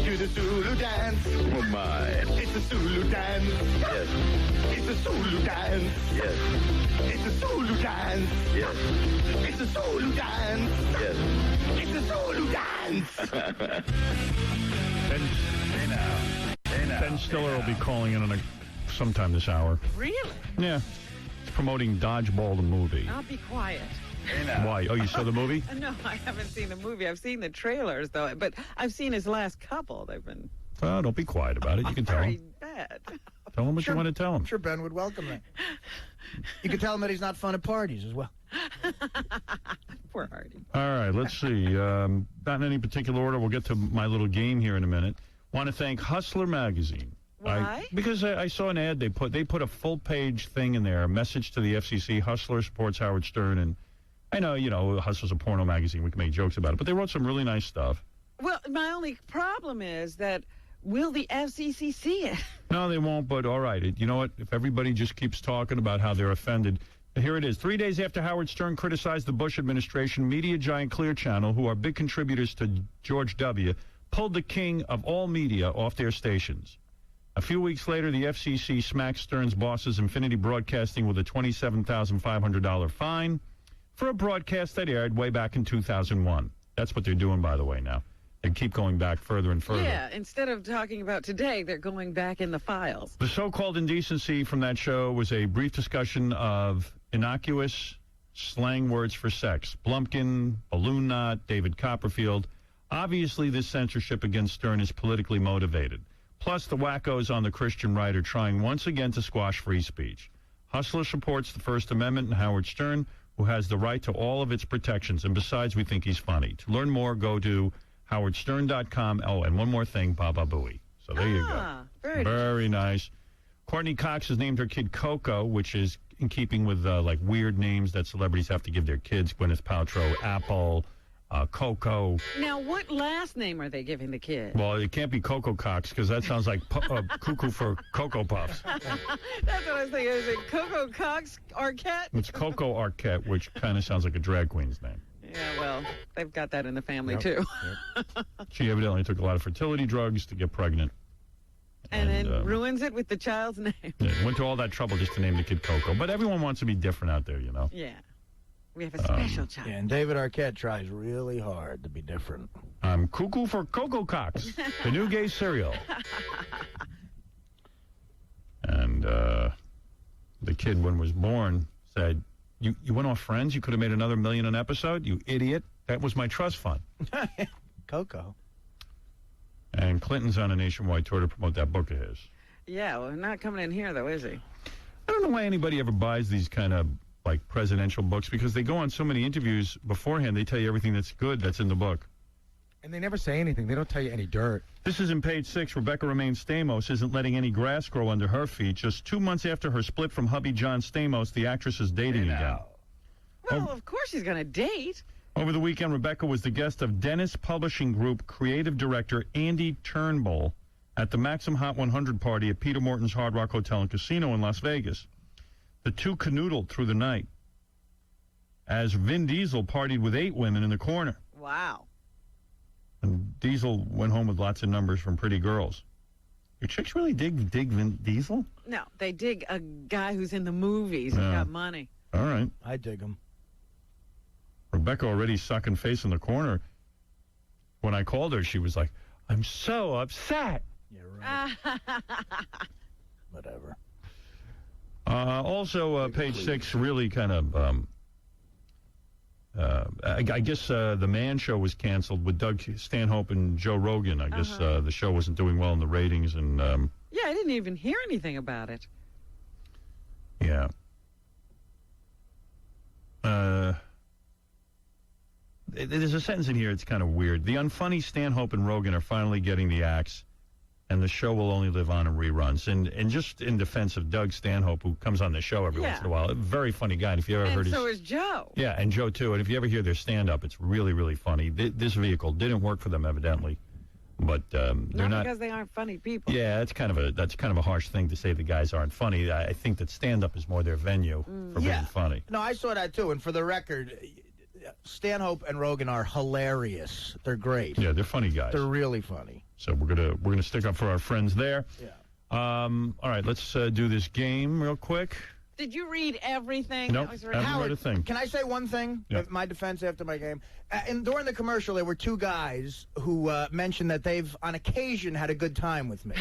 Do the Zulu dance. Oh, my. It's a Zulu dance. Yes. It's a Zulu dance. Yes. It's a Zulu dance. Yes. It's a Zulu dance. Yes. It's a Zulu dance. Ben Stiller will be calling in on sometime this hour. Really? Yeah. He's promoting Dodgeball, the movie. I'll be quiet. Why? Oh, you saw the movie? No, I haven't seen the movie. I've seen the trailers, though. But I've seen his last couple. They've been Oh, don't be quiet about it. You can tell very him. bad. Tell him what you want to tell him. I'm sure Ben would welcome that. You could tell him that he's not fun at parties as well. Poor Artie. All right, let's see. Not in any particular order. We'll get to my little game here in a minute. Want to thank Hustler Magazine. Why? Because I saw an ad they put a full page thing in there, a message to the FCC. Hustler supports Howard Stern, and I know, Hustler's a porno magazine. We can make jokes about it, but they wrote some really nice stuff. Well, my only problem is that will the FCC see it? No, they won't, but all right. You know what? If everybody just keeps talking about how they're offended, here it is. 3 days after Howard Stern criticized the Bush administration, media giant Clear Channel, who are big contributors to George W., pulled the king of all media off their stations. A few weeks later, the FCC smacked Stern's bosses, Infinity Broadcasting, with a $27,500 fine for a broadcast that aired way back in 2001. That's what they're doing, by the way, now. They keep going back further and further. Yeah, instead of talking about today, they're going back in the files. The so-called indecency from that show was a brief discussion of innocuous slang words for sex. Blumpkin, balloon knot, David Copperfield. Obviously, this censorship against Stern is politically motivated. Plus, the wackos on the Christian right are trying once again to squash free speech. Hustler supports the First Amendment and Howard Stern, who has the right to all of its protections. And besides, we think he's funny. To learn more, go to howardstern.com. Oh, and one more thing, Baba Booey. So there you go. Very nice. Courtney Cox has named her kid Coco, which is in keeping with like weird names that celebrities have to give their kids. Gwyneth Paltrow, Apple, Coco. Now, what last name are they giving the kid? Well, it can't be Coco Cox because that sounds like cuckoo for Cocoa Puffs. That's what I was thinking. Is it Coco Cox Arquette? It's Coco Arquette, which kind of sounds like a drag queen's name. Yeah, well, they've got that in the family, Yep, too. She evidently took a lot of fertility drugs to get pregnant. And then ruins it with the child's name. Yeah, went to all that trouble just to name the kid Coco. But everyone wants to be different out there, you know. Yeah. We have a special child. Yeah, and David Arquette tries really hard to be different. I'm cuckoo for Coco Cox, the new gay cereal. And the kid, when was born, said, you went off Friends? You could have made another $1 million an episode? You idiot. That was my trust fund. Coco. And Clinton's on a nationwide tour to promote that book of his. Yeah, well, not coming in here, though, is he? I don't know why anybody ever buys these kind of, like, presidential books, because they go on so many interviews beforehand, they tell you everything that's good that's in the book. And they never say anything. They don't tell you any dirt. This is in page 6. Rebecca Romaine Stamos isn't letting any grass grow under her feet. Just 2 months after her split from hubby John Stamos, the actress is dating again. Well, of course she's going to date. Over the weekend, Rebecca was the guest of Dennis Publishing Group creative director Andy Turnbull at the Maxim Hot 100 party at Peter Morton's Hard Rock Hotel and Casino in Las Vegas. The two canoodled through the night as Vin Diesel partied with 8 women in the corner. Wow. And Diesel went home with lots of numbers from pretty girls. Your chicks really dig Vin Diesel? No, they dig a guy who's in the movies and got money. All right. I dig him. Rebecca already sucking face in the corner. When I called her, she was like, I'm so upset. Yeah, right. Whatever. Also, page 6 really kind of, I guess the Man Show was canceled with Doug Stanhope and Joe Rogan. I guess the show wasn't doing well in the ratings. And yeah, I didn't even hear anything about it. yeah. There's a sentence in here, it's kind of weird. The unfunny Stanhope and Rogan are finally getting the axe, and the show will only live on in reruns. And just in defense of Doug Stanhope, who comes on the show every once in a while, a very funny guy. And if you ever heard And so is Joe. Yeah, and Joe, too. And if you ever hear their stand-up, it's really, really funny. This vehicle didn't work for them, evidently. But they're not... because they aren't funny people. Yeah, that's kind of a harsh thing to say the guys aren't funny. I think that stand-up is more their venue for being funny. No, I saw that, too. And for the record, Stanhope and Rogan are hilarious. They're great. Yeah, they're funny guys. They're really funny. So we're gonna stick up for our friends there. Yeah. All right, let's do this game real quick. Did you read everything? Nope, That was haven't read a thing. Can I say one thing? Yeah. My defense after my game. And during the commercial, there were two guys who mentioned that they've, on occasion, had a good time with me.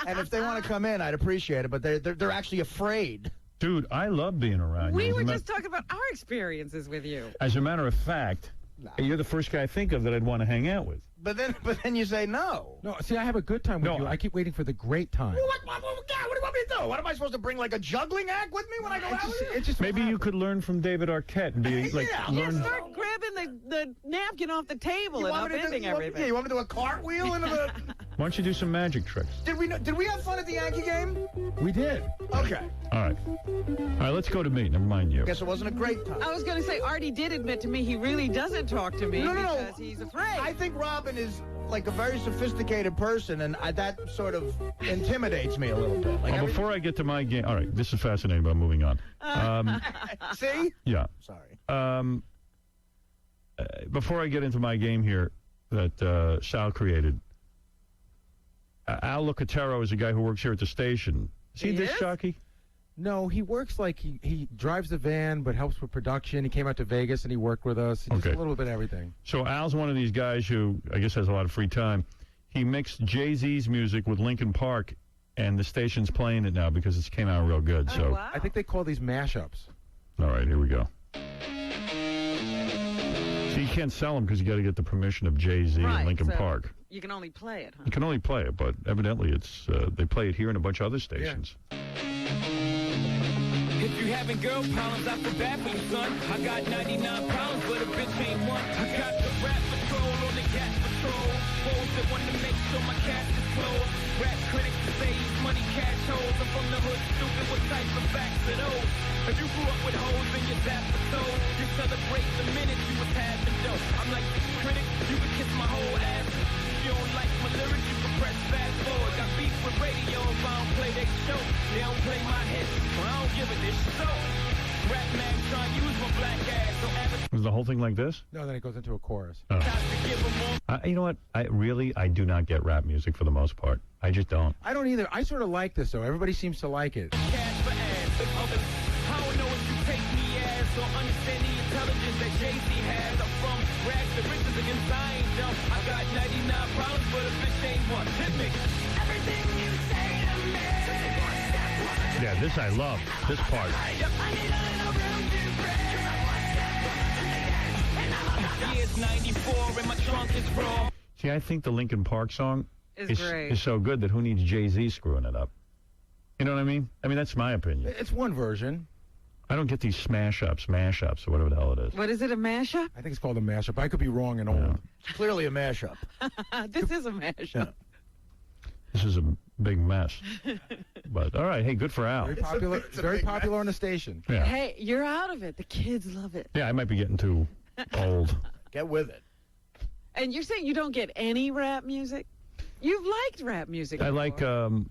And if they want to come in, I'd appreciate it. But they're actually afraid. Dude, I love being around you. We were just talking about our experiences with you. As a matter of fact, you're the first guy I think of that I'd want to hang out with. But then you say no. No, see, I have a good time with you. I keep waiting for the great time. What do you want me to do? What am I supposed to bring, like a juggling act with me when I go out with you? Maybe you could learn from David Arquette and be like learn. Start grabbing the napkin off the table and upending everything. Yeah, you want me to do a cartwheel into the... Why don't you do some magic tricks? Did we have fun at the Yankee game? We did. Okay. All right, let's go to me. Never mind you. Guess it wasn't a great time. I was going to say, Artie did admit to me he really doesn't talk to me because he's afraid. I think Robin is like a very sophisticated person, and that sort of intimidates me a little bit. Like Before I get to my game, all right, this is fascinating, but moving on. See? Yeah. Sorry. Before I get into my game here that Sal created, Al Locatero is a guy who works here at the station. Is he disc jockey? No, he works like he drives the van, but helps with production. He came out to Vegas and he worked with us. He does a little bit of everything. So Al's one of these guys who I guess has a lot of free time. He mixed Jay-Z's music with Linkin Park, and the station's playing it now because it came out real good. So I think they call these mashups. All right, here we go. So you can't sell them because you got to get the permission of Jay-Z and Linkin Park. You can only play it, huh? You can only play it, but evidently it's they play it here and a bunch of other stations. If you having girl problems, I feel bad for you, son. I got 99 problems, but a bitch ain't one. I got the rap patrol on the gas patrol. Foes that want to make sure my cash is closed. Rap critics to say money cash holes. I'm from the hood, stupid. What type of facts are those? If you grew up with hoes in your zap patrol, you celebrate the minute you was having dough. I'm like this critic, you can kiss my whole ass. If you don't like my lyrics, you can press fast forward. Got beef with radio if I don't play they show. They don't play my hits, so I don't give a dish. So, rap man trying to use my black ass. So Was the whole thing like this? No, then it goes into a chorus. Oh. You know what? I do not get rap music for the most part. I just don't. I don't either. I sort of like this, though. Everybody seems to like it. Cash for ass. I don't know if you take me as or understand the intelligence that Jay-Z has. I'm from rags to riches against I ain't dumb. I got 99 problems, but a bitch ain't one. Hit me. Everything you say to me. Yeah, this I love. This part. Years 94 and my trunk is raw. See, I think the Linkin Park song is great. Is so good that who needs Jay-Z screwing it up? You know what I mean? I mean, that's my opinion. It's one version. I don't get these mashups, or whatever the hell it is. What is it, a mashup? I think it's called a mashup. I could be wrong and old. It's clearly a mashup. This is a mashup. This is a big mess. But, all right, hey, good for Al. Very popular, very popular on the station. Yeah. Hey, you're out of it. The kids love it. Yeah, I might be getting too old. Get with it. And you're saying you don't get any rap music? You've liked rap music I before.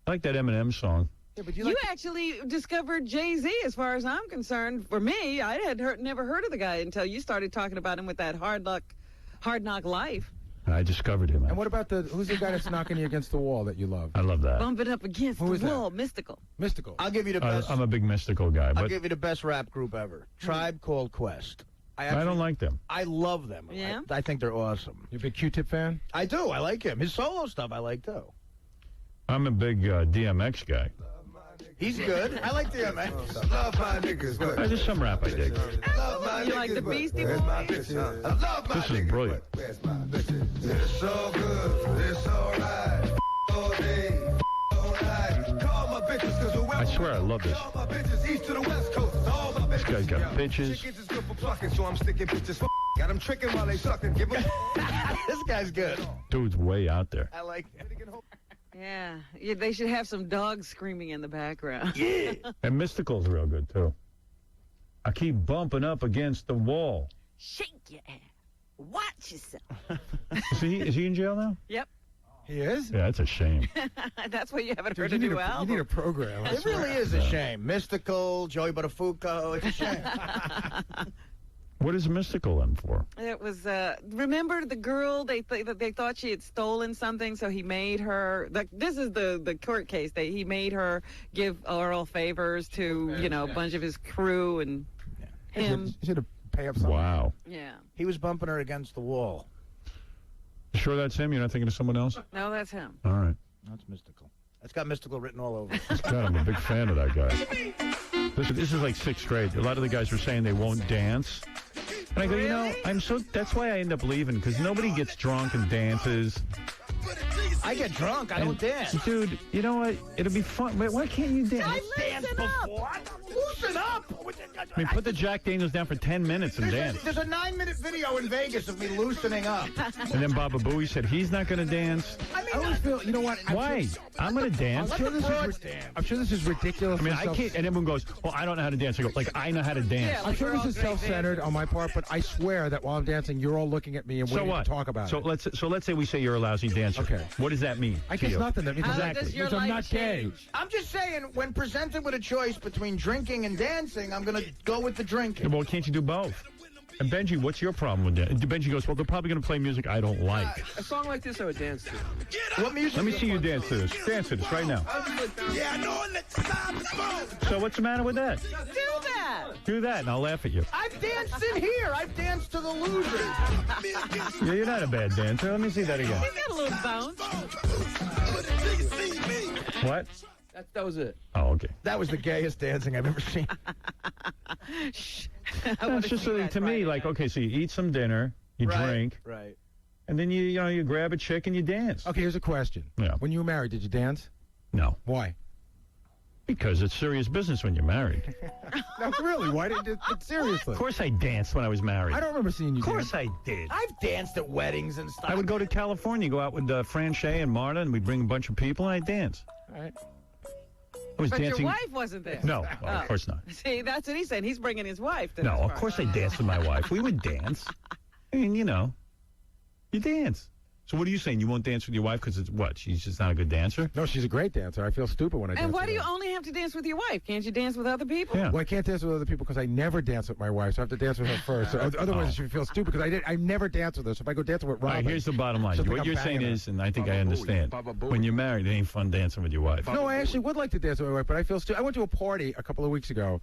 like that Eminem song. Yeah, but you actually discovered Jay-Z, as far as I'm concerned. For me, I had never heard of the guy until you started talking about him with that Hard Knock Life. I discovered him. And what about who's the guy that's knocking you against the wall that you love? I love that. Bump it up against Who the is that? wall. Mystical. Mystical. I'll give you the best. I'm a big Mystical guy, I'll but give you the best rap group ever. Tribe Called Quest. I don't like them. I love them. Yeah? I think they're awesome. You a big Q-Tip fan? I do. I like him. His solo stuff I like, too. I'm a big DMX guy. He's good. I like DMX. Love my niggas. There's some rap I dig. Love my You like the Beastie Boys? This is brilliant. It's so good. It's all right. All day. All night. Call my bitches because I swear I love this. my bitches east to the west coast. All my This guy's got bitches. Chickens is good for plucking, so I'm sticking bitches. Got them tricking while they sucking. Give them. This guy's good. Dude's way out there. I like it. Yeah. They should have some dogs screaming in the background. Yeah. And Mystical's real good, too. I keep bumping up against the wall. Shake your ass. Watch yourself. Is he in jail now? Yep. He is? Yeah, that's a shame. That's why you haven't Dude, heard a you new need album. You need a program. I It swear. really is a shame. Mystical, Joey Buttafuoco. It's a shame. What is Mystical in for? It was, remember the girl, they thought she had stolen something, so he made her, this is the court case, he made her give oral favors to, a bunch of his crew and him. You should have pay up something. Wow. Yeah. He was bumping her against the wall. You sure that's him? You're not thinking of someone else? No, that's him. All right. That's Mystical. That's got Mystical written all over it. God, I'm a big fan of that guy. This is like 6th grade. A lot of the guys were saying they won't dance. And I go, that's why I end up leaving, because nobody gets drunk and dances. I get drunk. I don't dance. Dude, you know what? It'll be fun. Why can't you dance? I've danced before. Loosen up. I mean, put the Jack Daniels down for 10 minutes and dance. There's a 9-minute video in Vegas of me loosening up. And then Baba Booey said he's not going to dance. I mean, I always feel, you know what? Why? I'm going to dance. I'm sure this is ridiculous. I mean, I can't. And everyone goes, "Well, I don't know how to dance." I go, "Like I know how to dance." Yeah, I'm sure this is self-centered on my part, but I swear that while I'm dancing, you're all looking at me and So waiting what? to talk about it. Let's say we say you're a lousy dancer. Okay. What does that mean? I to guess you? nothing. That means How exactly. does your Because I'm life not gay. change? I'm just saying, when presented with a choice between drinking and dancing, I'm going to go with the drinking. Well, can't you do both? And Benji, what's your problem with that? And Benji goes, "Well, they're probably going to play music I don't like." A song like this I would dance to. What music? Let me see you dance to this. Dance to this right now. Yeah, I know it. Let's stop the phone. So what's the matter with that? Do that. Do that, and I'll laugh at you. I've danced in here. I've danced to the losers. Yeah, you're not a bad dancer. Let me see that again. He's got a little bounce. What? That was it. Oh, okay. That was the gayest dancing I've ever seen. That's just to me, like, okay, so you eat some dinner, you drink, Right. and then you grab a chick and you dance. Okay, here's a question. Yeah. When you were married, did you dance? No. Why? Because it's serious business when you're married. No, really. Why didn't you? Seriously. Of course I danced when I was married. I don't remember seeing you Of course dance. I did. I've danced at weddings and stuff. I would go to California, go out with Fran Shea and Marta, and we'd bring a bunch of people, and I'd dance. All right. I was But dancing. your wife wasn't there. No, of course not. See, that's what he said. He's bringing his wife to No, this of party. course I danced with my wife. We would dance. I mean, you dance. So what are you saying? You won't dance with your wife because it's what? She's just not a good dancer? No, she's a great dancer. I feel stupid when I dance And why with do you her. only have to dance with your wife? Can't you dance with other people? Yeah. Well, I can't dance with other people because I never dance with my wife, so I have to dance with her first. So otherwise, I should feel stupid because I never dance with her. So if I go dancing with All Robin, right, here's the bottom line. she'll think What I'm you're saying banging her. is, and I think I understand, when you're married, it ain't fun dancing with your wife. No, I actually would like to dance with my wife, but I feel stupid. I went to a party a couple of weeks ago,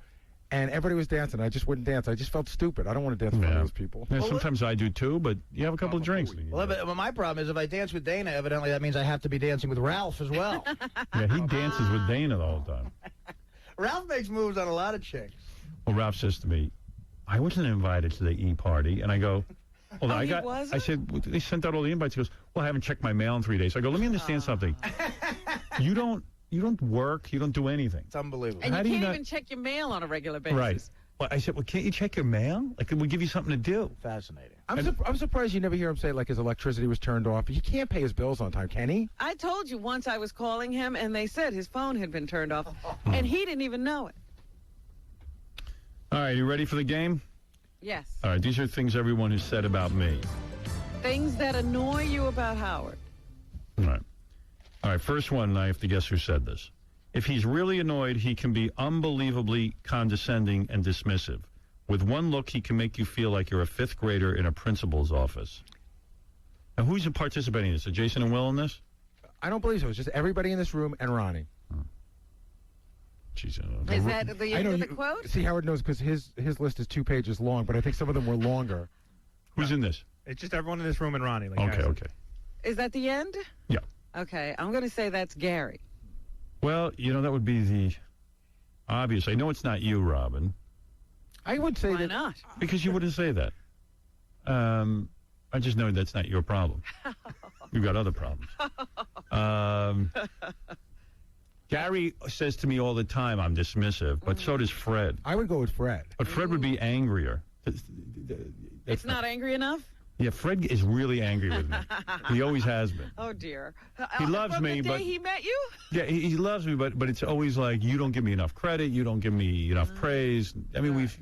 and everybody was dancing. I just wouldn't dance. I just felt stupid. I don't want to dance with those people. Yeah, sometimes I do too, but you have a couple of drinks. Well, but my problem is if I dance with Dana, evidently that means I have to be dancing with Ralph as well. Yeah, he dances with Dana the whole time. Ralph makes moves on a lot of chicks. Well, Ralph says to me, I wasn't invited to the E-party. And I go, well, Oh, he wasn't? I said, they sent out all the invites. He goes, well, I haven't checked my mail in 3 days. I go, let me understand something. You don't work. You don't do anything. It's unbelievable. And How you do you can't not- even check your mail on a regular basis. Right. Well, I said, well, can't you check your mail? Like, we give you something to do. Fascinating. I'm surprised you never hear him say, like, his electricity was turned off. He can't pay his bills on time, can he? I told you once I was calling him, and they said his phone had been turned off, and he didn't even know it. All right, you ready for the game? Yes. All right, these are things everyone has said about me. Things that annoy you about Howard. All right. All right, first one, and I have to guess who said this. If he's really annoyed, he can be unbelievably condescending and dismissive. With one look, he can make you feel like you're a fifth grader in a principal's office. Now, who's participating in this? Are Jason and Will in this? I don't believe so. It's just everybody in this room and Ronnie. Jeez, Is that the I end know of the you- quote? See, Howard knows because his list is 2 pages long, but I think some of them were longer. Who's in this? It's just everyone in this room and Ronnie. Like Okay, Harrison. okay. Is that the end? Yeah. Okay, I'm going to say that's Gary. Well, that would be the obvious. I know it's not you, Robin. I would say Why that not? Because you wouldn't say that. I just know that's not your problem. You've got other problems. Gary says to me all the time I'm dismissive, but so does Fred. I would go with Fred. But Fred would be angrier. It's not angry enough? Yeah, Fred is really angry with me. He always has been. Oh, dear. He loves From me, the day but he met you? yeah, he loves me, but it's always like you don't give me enough credit, you don't give me enough praise. I mean, we've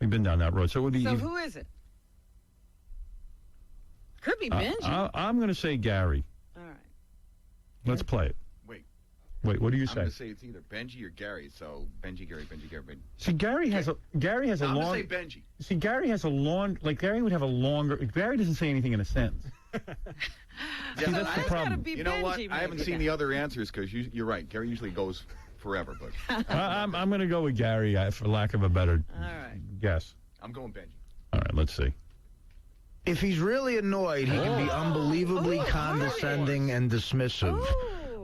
been down that road, so it would be. So who is it? Could be Benji. I'm going to say Gary. All right. Let's play it. Wait, what do you I'm say? going to say it's either Benji or Gary. So Benji, Gary, Benji, Gary, Benji. See, Gary has a I'm long. going to say Benji. See, Gary has a long. Like Gary would have a longer. Gary doesn't say anything in a sentence. See, that's the problem. You know what? I haven't seen the other answers because you're right. Gary usually goes forever, but I'm going to go with Gary for lack of a better guess. I'm going Benji. All right, let's see. If he's really annoyed, he can be unbelievably condescending and dismissive.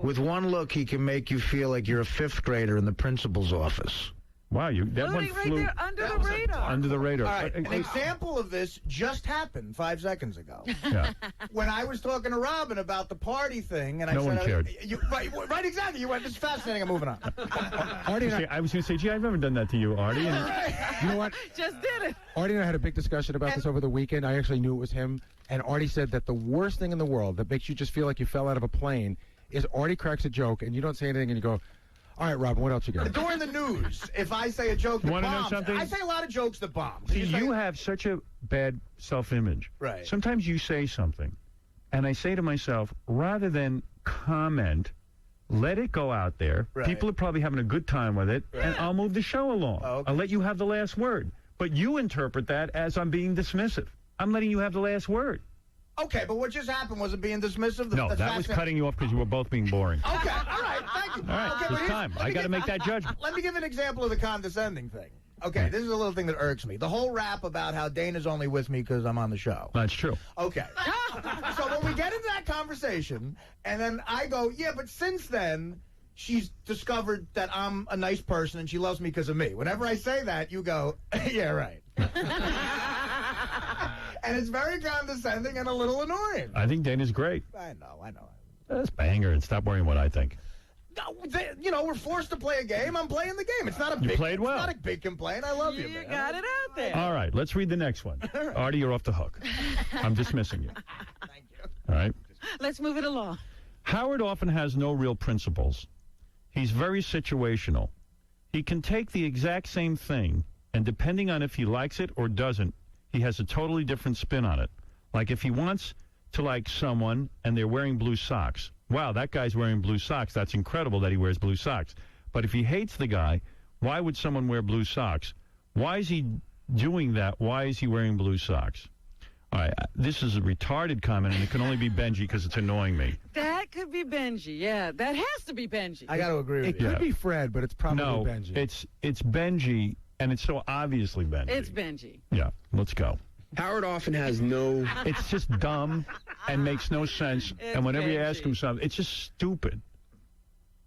With one look, he can make you feel like you're a fifth grader in the principal's office. Wow, that one flew there under the radar. under the radar. All right, an example of this just happened 5 seconds ago. Yeah. When I was talking to Robin about the party thing, and I No said, one cared. Right, exactly. You went, this is fascinating. I'm moving on. Artie and I was going to say, gee, I've never done that to you, Artie. And You know what? Just did it. Artie and I had a big discussion about this over the weekend. I actually knew it was him. And Artie said that the worst thing in the world that makes you just feel like you fell out of a plane is Artie cracks a joke and you don't say anything and you go, all right, Robin, what else you got? During the news, if I say a joke that Wanna know bombs, something? I say a lot of jokes that bomb. See, you have such a bad self-image. Right. Sometimes you say something, and I say to myself, rather than comment, let it go out there. Right. People are probably having a good time with it, and I'll move the show along. Oh, okay. I'll let you have the last word. But you interpret that as I'm being dismissive. I'm letting you have the last word. Okay, but what just happened? Was it being dismissive? No, that was cutting you off because you were both being boring. Okay, all right, thank you. All right, okay, it's but time. I got to make that judgment. Let me give an example of the condescending thing. Okay, this is a little thing that irks me. The whole rap about how Dana's only with me because I'm on the show. That's true. Okay. So when we get into that conversation, and then I go, yeah, but since then, she's discovered that I'm a nice person and she loves me because of me. Whenever I say that, you go, yeah, right. And it's very condescending and a little annoying. I think Dana's great. I know. Let's bang her and stop worrying what I think. No, we're forced to play a game. I'm playing the game. It's not a You big, played well. It's not a big complaint. I love you, man. You got it out there. All right, let's read the next one. Artie, you're off the hook. I'm dismissing you. Thank you. All right. Let's move it along. Howard often has no real principles. He's very situational. He can take the exact same thing, and depending on if he likes it or doesn't, he has a totally different spin on it. Like if he wants to like someone and they're wearing blue socks. Wow, that guy's wearing blue socks. That's incredible that he wears blue socks. But if he hates the guy, why would someone wear blue socks? Why is he doing that? Why is he wearing blue socks? All right, this is a retarded comment, and it can only be Benji because it's annoying me. That could be Benji. Yeah, that has to be Benji. I got to agree with It you. could be Fred, but it's probably No, Benji. it's Benji, and it's so obviously Benji. It's Benji. Yeah, let's go. Howard often has no... It's just dumb and makes no sense. It's and whenever you Benji. ask him something, it's just stupid.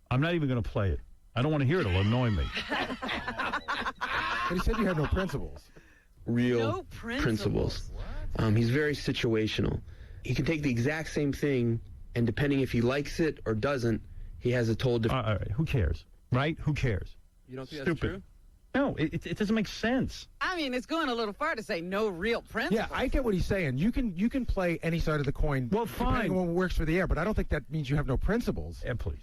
I'm not even going to play it. I don't want to hear it. It'll annoy me. But he said you had no principles. real No principles. He's very situational. He can take the exact same thing, and depending if he likes it or doesn't, he has a total different... All right, who cares? Right? Who cares? You don't think Stupid. that's true? No, it doesn't make sense. I mean, it's going a little far to say no real principles. Yeah, I get what he's saying. You can play any side of the coin. Well, depending fine. on what works for the air, but I don't think that means you have no principles. Yeah, please.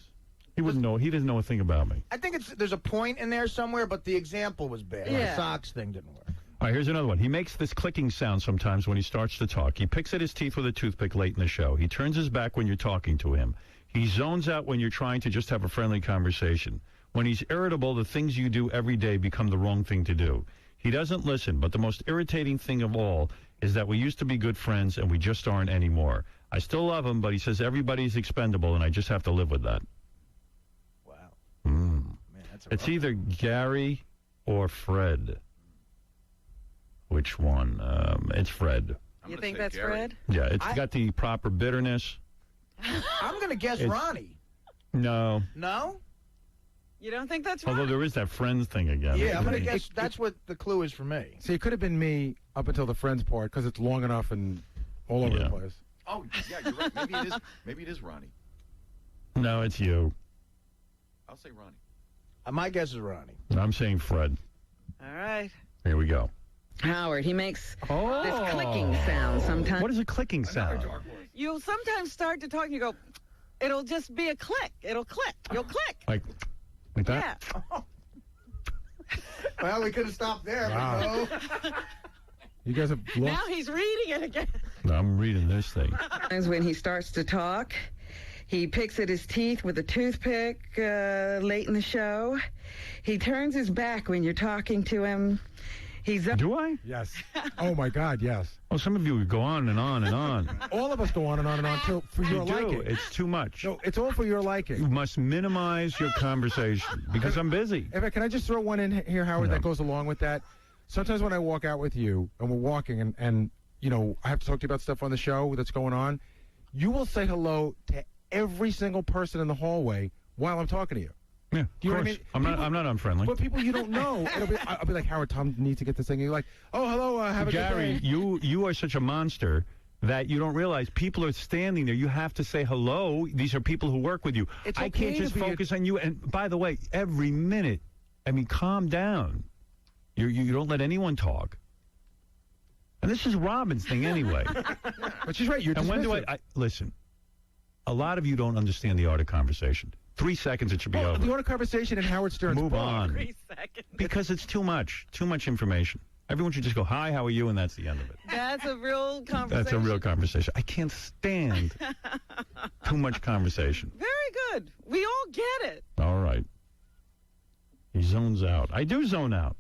He wouldn't know. He doesn't know a thing about me. I think there's a point in there somewhere, but the example was bad. Yeah. The socks thing didn't work. All right, here's another one. He makes this clicking sound sometimes when he starts to talk. He picks at his teeth with a toothpick late in the show. He turns his back when you're talking to him. He zones out when you're trying to just have a friendly conversation. When he's irritable, the things you do every day become the wrong thing to do. He doesn't listen, but the most irritating thing of all is that we used to be good friends and we just aren't anymore. I still love him, but he says everybody's expendable, and I just have to live with that. Wow. Man, that's it's either Gary or Fred. Which one? It's Fred. You think that's Fred? Yeah, it's got the proper bitterness. I'm going to guess It's- Ronnie. No. No? You don't think that's Although there is that friends thing again. Yeah, I'm going to guess that's what the clue is for me. See, it could have been me up until the friends part because it's long enough and all over the place. Oh, yeah, you're right. Maybe it is Ronnie. No, it's you. I'll say Ronnie. My guess is Ronnie. I'm saying Fred. All right. Here we go. Howard, he makes this clicking sound sometimes. What is a clicking sound? You'll sometimes start to talk and you go, it'll just be a click. It'll click. You'll click. Like that? Yeah. Well, we could have stopped there. Wow. But no. You guys have Now he's reading it again. No, I'm reading this thing. When he starts to talk, he picks at his teeth with a toothpick late in the show. He turns his back when you're talking to him. Do I? Yes. Oh, my God, yes. Well, some of you would go on and on and on. All of us go on and on and on till for your You do. liking. It's too much. No, it's all for your liking. You must minimize your conversation because I'm busy. In fact, can I just throw one in here, Howard, that goes along with that? Sometimes when I walk out with you and we're walking and you know, I have to talk to you about stuff on the show that's going on, you will say hello to every single person in the hallway while I'm talking to you. Yeah, Do you know of what I course. mean? I'm not unfriendly. But people you don't know, I'll be like, Howard, Tom needs to get this thing. And you're like, oh, hello, have a Gary, good day. you are such a monster that you don't realize people are standing there. You have to say hello. These are people who work with you. It's I okay can't to just be focus on you. And by the way, every minute, I mean, calm down. You don't let anyone talk. And this is Robin's thing anyway. But she's right. You're and when do dismissive. I listen? A lot of you don't understand the art of conversation. 3 seconds, it should be over. The order conversation in Howard Stern's Move book. on. 3 seconds. Because it's too much information. Everyone should just go, hi, how are you? And that's the end of it. That's a real conversation. That's a real conversation. I can't stand too much conversation. Very good. We all get it. All right. He zones out. I do zone out.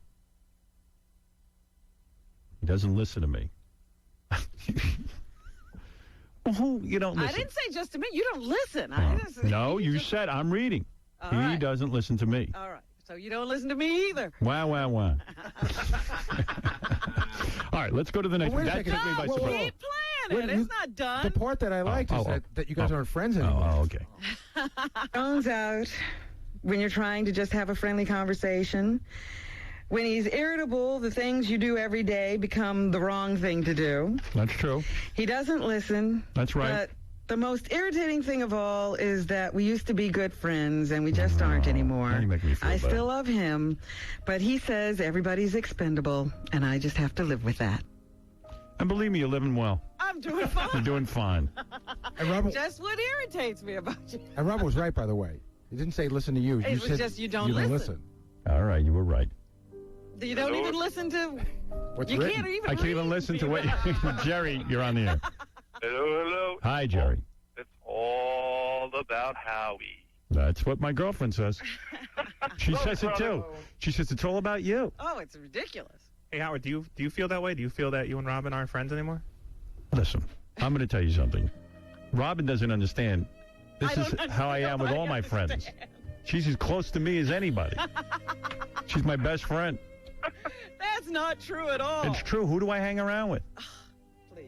He doesn't listen to me. Well, who? You don't listen. I didn't say just to me. You don't listen. No, you said I'm reading. All He right. doesnn listen to me. All right. So you don't listen to me either. Wow, wow, wow. All right, let's go to the next Wait one. a That second. took me by No, surprise. keep playing it. Wait, It's not done. The part that I liked is that you guys aren't friends anymore. Oh, okay. Phones out when you're trying to just have a friendly conversation. When he's irritable, the things you do every day become the wrong thing to do. That's true. He doesn't listen. That's right. But the most irritating thing of all is that we used to be good friends and we just aren't anymore. now you make me feel I bad. still love him, but he says everybody's expendable, and I just have to live with that. And believe me, you're living well. I'm doing fine. You're doing fine. And Robert, Just what irritates me about you. and Robert was right, by the way. He didn't say listen to you. It You was said just you don't listen. listen. All right, you were right. You don't even listen to. What's you written? can't even. I can't even listen to what Jerry, you're on the air. Hello, hello. Hi, Jerry. It's all about Howie. That's what my girlfriend says. She says it too. She says it's all about you. Oh, it's ridiculous. Hey, Howard, do you feel that way? Do you feel that you and Robin aren't friends anymore? Listen, I'm going to tell you something. Robin doesn't understand. This is how I am with all my friends. She's as close to me as anybody. She's my best friend. That's not true at all. It's true. Who do I hang around with? Please,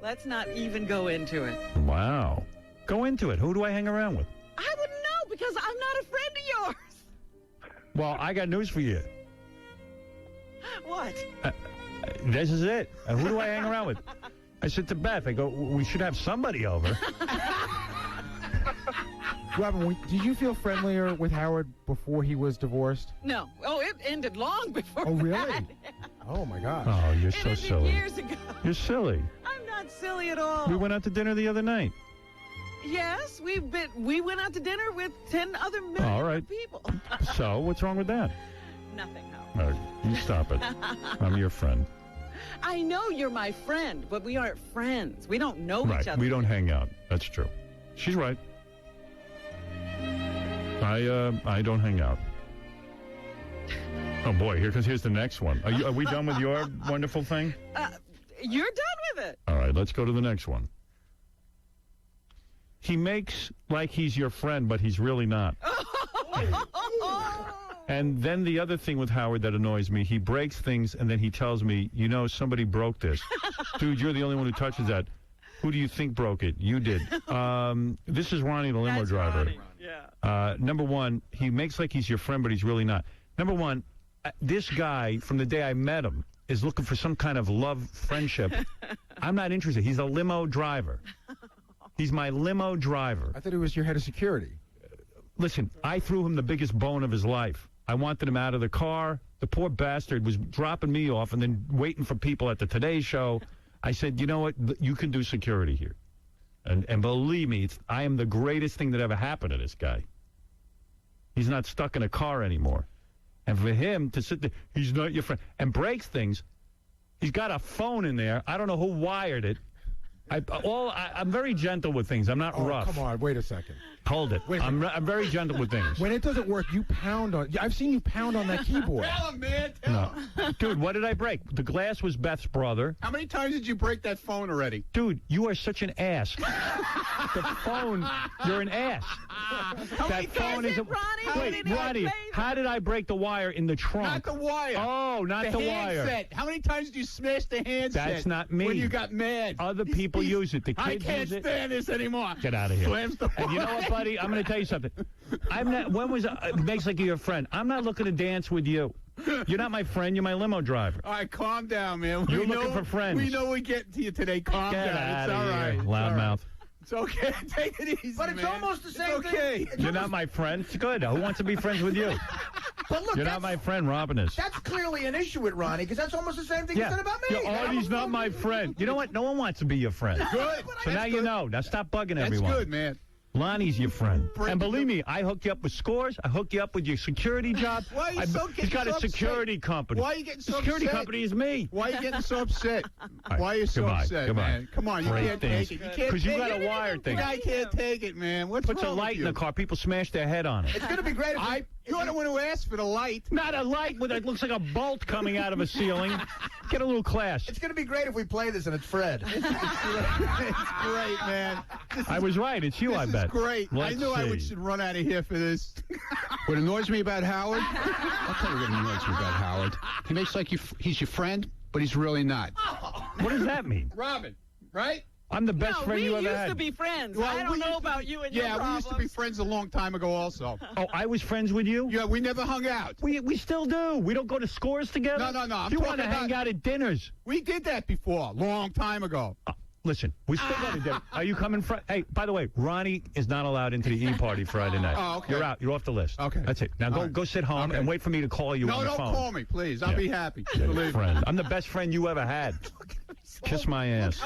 let's not even go into it. Wow. Go into it. Who do I hang around with? I wouldn't know because I'm not a friend of yours. Well, I got news for you. What? This is it. Who do I hang around with? I said to Beth, I go, we should have somebody over. Robin, did you feel friendlier with Howard before he was divorced? No. Oh, it ended long before. Oh, really? that. Oh, my gosh. Oh, you're It so ended silly. years ago. You're silly. I'm not silly at all. We went out to dinner the other night. Yes, we went out to dinner with 10 other million All right. people. So, what's wrong with that? Nothing, Howard. All right, you stop it. I'm your friend. I know you're my friend, but we aren't friends. We don't know Right, each other. we don't hang out. That's true. She's right. I don't hang out. Oh boy, here's the next one. Are we done with your wonderful thing? You're done with it. All right, let's go to the next one. He makes like he's your friend, but he's really not. And then the other thing with Howard that annoys me, he breaks things and then he tells me, you know, somebody broke this. Dude, you're the only one who touches that. Who do you think broke it? You did. This is Ronnie the limo driver. Ronnie. Yeah. Number one, he makes like he's your friend, but he's really not. Number one, this guy, from the day I met him, is looking for some kind of love friendship. I'm not interested. He's a limo driver. He's my limo driver. I thought he was your head of security. Listen, I threw him the biggest bone of his life. I wanted him out of the car. The poor bastard was dropping me off and then waiting for people at the Today Show. I said, you know what? You can do security here. And believe me, I am the greatest thing that ever happened to this guy. He's not stuck in a car anymore. And for him to sit there, he's not your friend, and breaks things. He's got a phone in there. I don't know who wired it. I'm very gentle with things. I'm not rough. Come on, wait a second. Hold it. I'm very gentle with things. When it doesn't work, you pound on. I've seen you pound on that keyboard. Tell him, man. Tell him. Dude, what did I break? The glass was Beth's brother. How many times did you break that phone already? Dude, you are such an ass. The phone, you're an ass. That phone is a. Wait, Ronnie, how did I break the wire in the trunk? Not the wire. Oh, not the wire. Handset. How many times did you smash the handset? That's not me. When you got mad. Other people use it. The kids I can't use it. stand this anymore. Get out of here. Slams the And you know what, buddy? I'm going to tell you something. I'm not. When was makes like you're a friend? I'm not looking to dance with you. You're not my friend. You're my limo driver. All right, calm down, man. You're looking for friends. We know we're getting to you today. Calm Get down. out It's all of right. here, loudmouth. It's okay. Take it easy, But it's man. almost the same It's okay. thing. You're not my friend. It's good. Who wants to be friends with you? But look, You're not my friend. Robin is. That's clearly an issue with Ronnie, because that's almost the same thing you said about me. Artie's not my friend. You know what? No one wants to be your friend. Good. So now you know. Now stop bugging everyone. That's good, man. Lonnie's your friend. And believe me, I hook you up with scores. I hook you up with your security job. Why are you so He's got a upset? security company. Why are you getting so The security upset? company is me. Why are you getting so upset? right, Why are you so goodbye, upset, goodbye. man? Come on, you Great can't things. take it. You can't Because you take got it. a wire thing. I can't take it, man. What's Puts a wrong light with in the you? car. People smash their head on it. It's going to be great if You're the one who asked for the light. Not a light with it looks like a bolt coming out of a ceiling. Get a little class. It's going to be great if we play this and it's Fred. It's great, man. I was right. It's you, I This bet. is great. Let's I knew I see. should run out of here for this. What annoys me about Howard? I'll tell you what annoys me about Howard. He makes like he's your friend, but he's really not. What does that mean? Robin, right? I'm the best friend you ever we had. used to be friends. Well, I don't we know used to about be- you and your Yeah, we problems. used to be friends a long time ago also. Oh, I was friends with you? Yeah, we never hung out. We still do. We don't go to scores together? No, I'm You want to talking hang about- out at dinners? We did that before, long time ago. Listen, we still go to dinner. Are you coming? Hey, by the way, Ronnie is not allowed into the E-party Friday night. Oh, okay. You're out. You're off the list. Okay. That's it. Now go sit home and wait for me to call you on the No, phone. don't call me, please. I'll be happy. Believe me. Friend. I'm the best friend you ever had. Kiss my ass.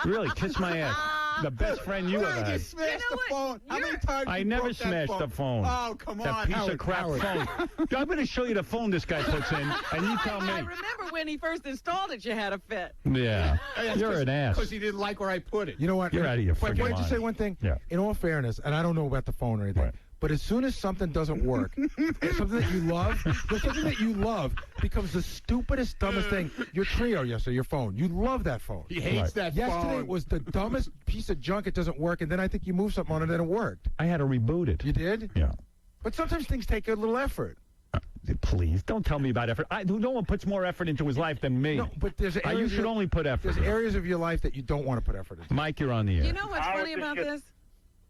Really, kiss my ass. The best friend you ever You had. smashed the phone. How many times I you never broke that smashed the phone. Oh, come That on. piece Howard, of crap Howard. phone. I'm going to show you the phone this guy puts in, and you tell I me. remember when he first installed it, you had a fit. Yeah. You're an ass. Because he didn't like where I put it. You know what? You're out of your Wait, freaking why don't you mind. say one thing? Yeah. In all fairness, and I don't know about the phone or anything, but as soon as something doesn't work, something that you love becomes the stupidest, dumbest thing. Your Trio yesterday, your phone. You love that phone. He hates that Yesterday phone. was the dumbest piece of junk. It doesn't work, and then I think you moved something on it and it worked. I had to reboot it. You did? Yeah. But sometimes things take a little effort. Please, don't tell me about effort. No one puts more effort into his life than me. No, but there's You areas should only put effort There's in. areas of your life that you don't want to put effort into. Mike, you're on the air. You know what's Howard, funny about this this?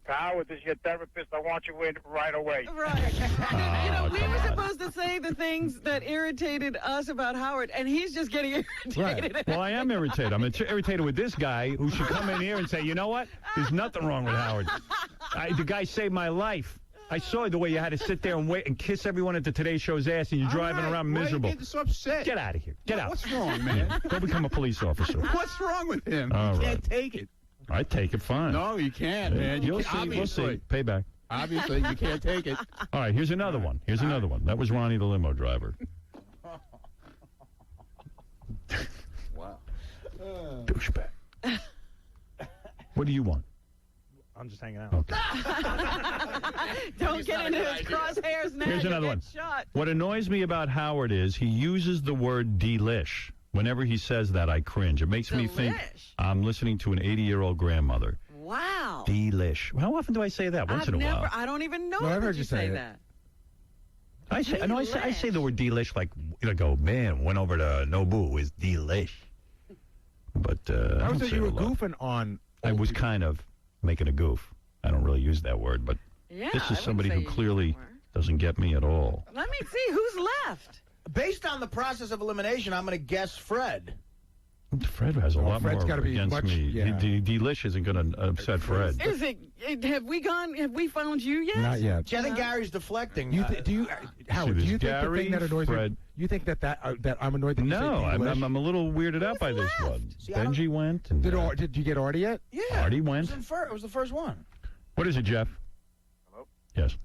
Howard, this is your therapist. I want you in right away. Right. You know, we come were on. supposed to say the things that irritated us about Howard, and he's just getting irritated. Right. Well, I am irritated. I'm irritated with this guy who should come in here and say, you know what? There's nothing wrong with Howard. The guy saved my life. I saw the way you had to sit there and wait and kiss everyone at the Today Show's ass, and you're driving around miserable. Why are you getting so upset? Get out of here. Get out. What's wrong, man? Go become a police officer. What's wrong with him? All You right. can't take it. I take it fine. No, you can't, man. You You'll can't, see. We'll obviously. see. Payback. Obviously, you can't take it. All right, here's another one. Here's another one. That was Ronnie the limo driver. Wow. Douchebag. What do you want? I'm just hanging out. Okay. Don't get into his crosshairs now. Here's You'll another get one. Shot. What annoys me about Howard is he uses the word delish. Whenever he says that, I cringe. It makes me think I'm listening to an 80-year-old grandmother. Wow. Delish. How often do I say that? Once in a while. I don't even know I've that heard you you say say it. that. I say the word delish like oh man, went over to Nobu is delish. But I I was don't saying say you were it a lot. goofing on. I was kind of making a goof. I don't really use that word, but Yeah, this I is wouldn't somebody say who you clearly doesn't get me at all. Let me see who's left. Based on the process of elimination, I'm going to guess Fred. Fred has a lot Fred's more gotta be against much- me. yeah. Delish isn't going to upset Fred. Is it? Have we found you yet? Not yet. See, I think Gary's deflecting. Do you, Howard? Do you think the Gary, thing that annoys Fred. me? You think that I'm annoyed that you say No, I'm delish? a little weirded out by this one. See, I don't- Benji went. And, Did you get Artie yet? Yeah. Artie It went. was the first one. What is it, Jeff? Hello? Yes.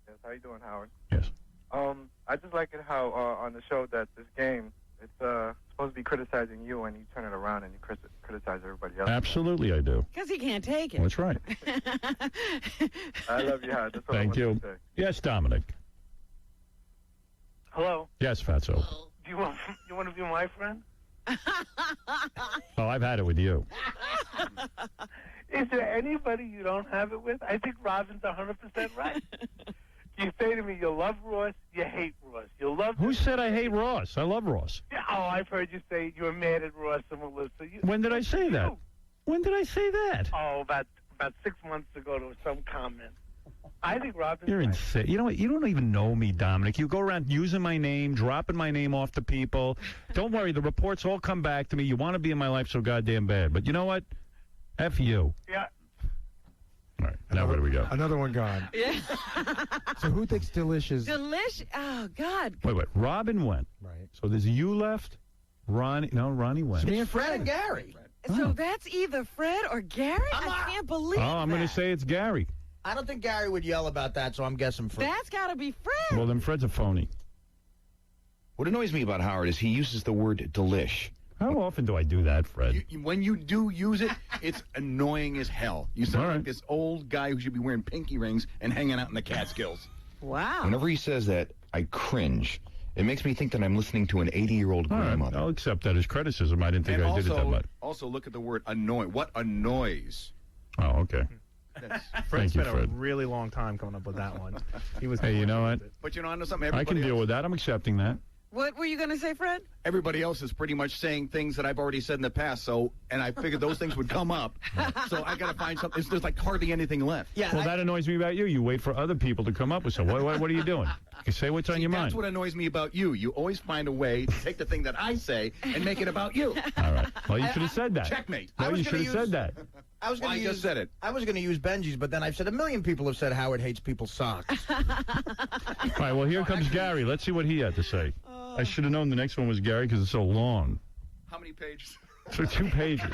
Yes, how you doing, Howard? Yes. I just like it how on the show that this game, it's supposed to be criticizing you, and you turn it around and you criticize everybody else. Absolutely, I do. Because he can't take it. That's right. I love you, Howard. That's all Thank I you. wanted to say. Yes, Dominic. Hello? Yes, Fatso. Do you want to be my friend? Oh, I've had it with you. Is there anybody you don't have it with? I think Robin's 100% right. You say to me, you love Ross, you hate Ross. You love. Who said I hate Ross? I love Ross. Yeah, oh, I've heard you say you were mad at Ross and Melissa. When did I say that? When did I say that? Oh, about 6 months ago, there was some comment. I think Robin's You're right. insane. You know what? You don't even know me, Dominic. You go around using my name, dropping my name off to people. Don't worry. The reports all come back to me. You want to be in my life so goddamn bad. But you know what? F you. Yeah. All right. Now where do we go? Another one gone. Yeah. So who thinks delish is? Delish. Oh God. Wait. Robin went. Right. So there's you left. Ronnie went. It's Fred and Gary. So that's either Fred or Gary. I can't believe Oh, I'm going to say it's Gary. I don't think Gary would yell about that, so I'm guessing Fred. That's got to be Fred. Well, then Fred's a phony. What annoys me about Howard is he uses the word delish. How often do I do that, Fred? When you do use it, it's annoying as hell. You sound All right. like this old guy who should be wearing pinky rings and hanging out in the Catskills. Wow. Whenever he says that, I cringe. It makes me think that I'm listening to an 80-year-old All right. grandmother. I'll accept that as criticism. I didn't think And I did it that much. also look at the word annoy. What annoys? Oh, okay. Fred Thank you, spent a Fred. really long time coming up with that one. He was. Hey, you know what? But I know something. I can deal with that. I'm accepting that. What were you going to say, Fred? Everybody else is pretty much saying things that I've already said in the past. And I figured those things would come up. So I got to find something. There's like hardly anything left. Yeah. Well, that annoys me about you. You wait for other people to come up with something. What are you doing? You say what's on your mind. That's what annoys me about you. You always find a way to take the thing that I say and make it about you. All right. Well, you should have said that. Checkmate. No, you should have said that. I was going to just said it. I was going to use Benji's, but then I've said a million people have said Howard hates people's socks. All right, well, here comes Gary. Let's see what he had to say. I should have known the next one was Gary because it's so long. How many pages? So 2 pages.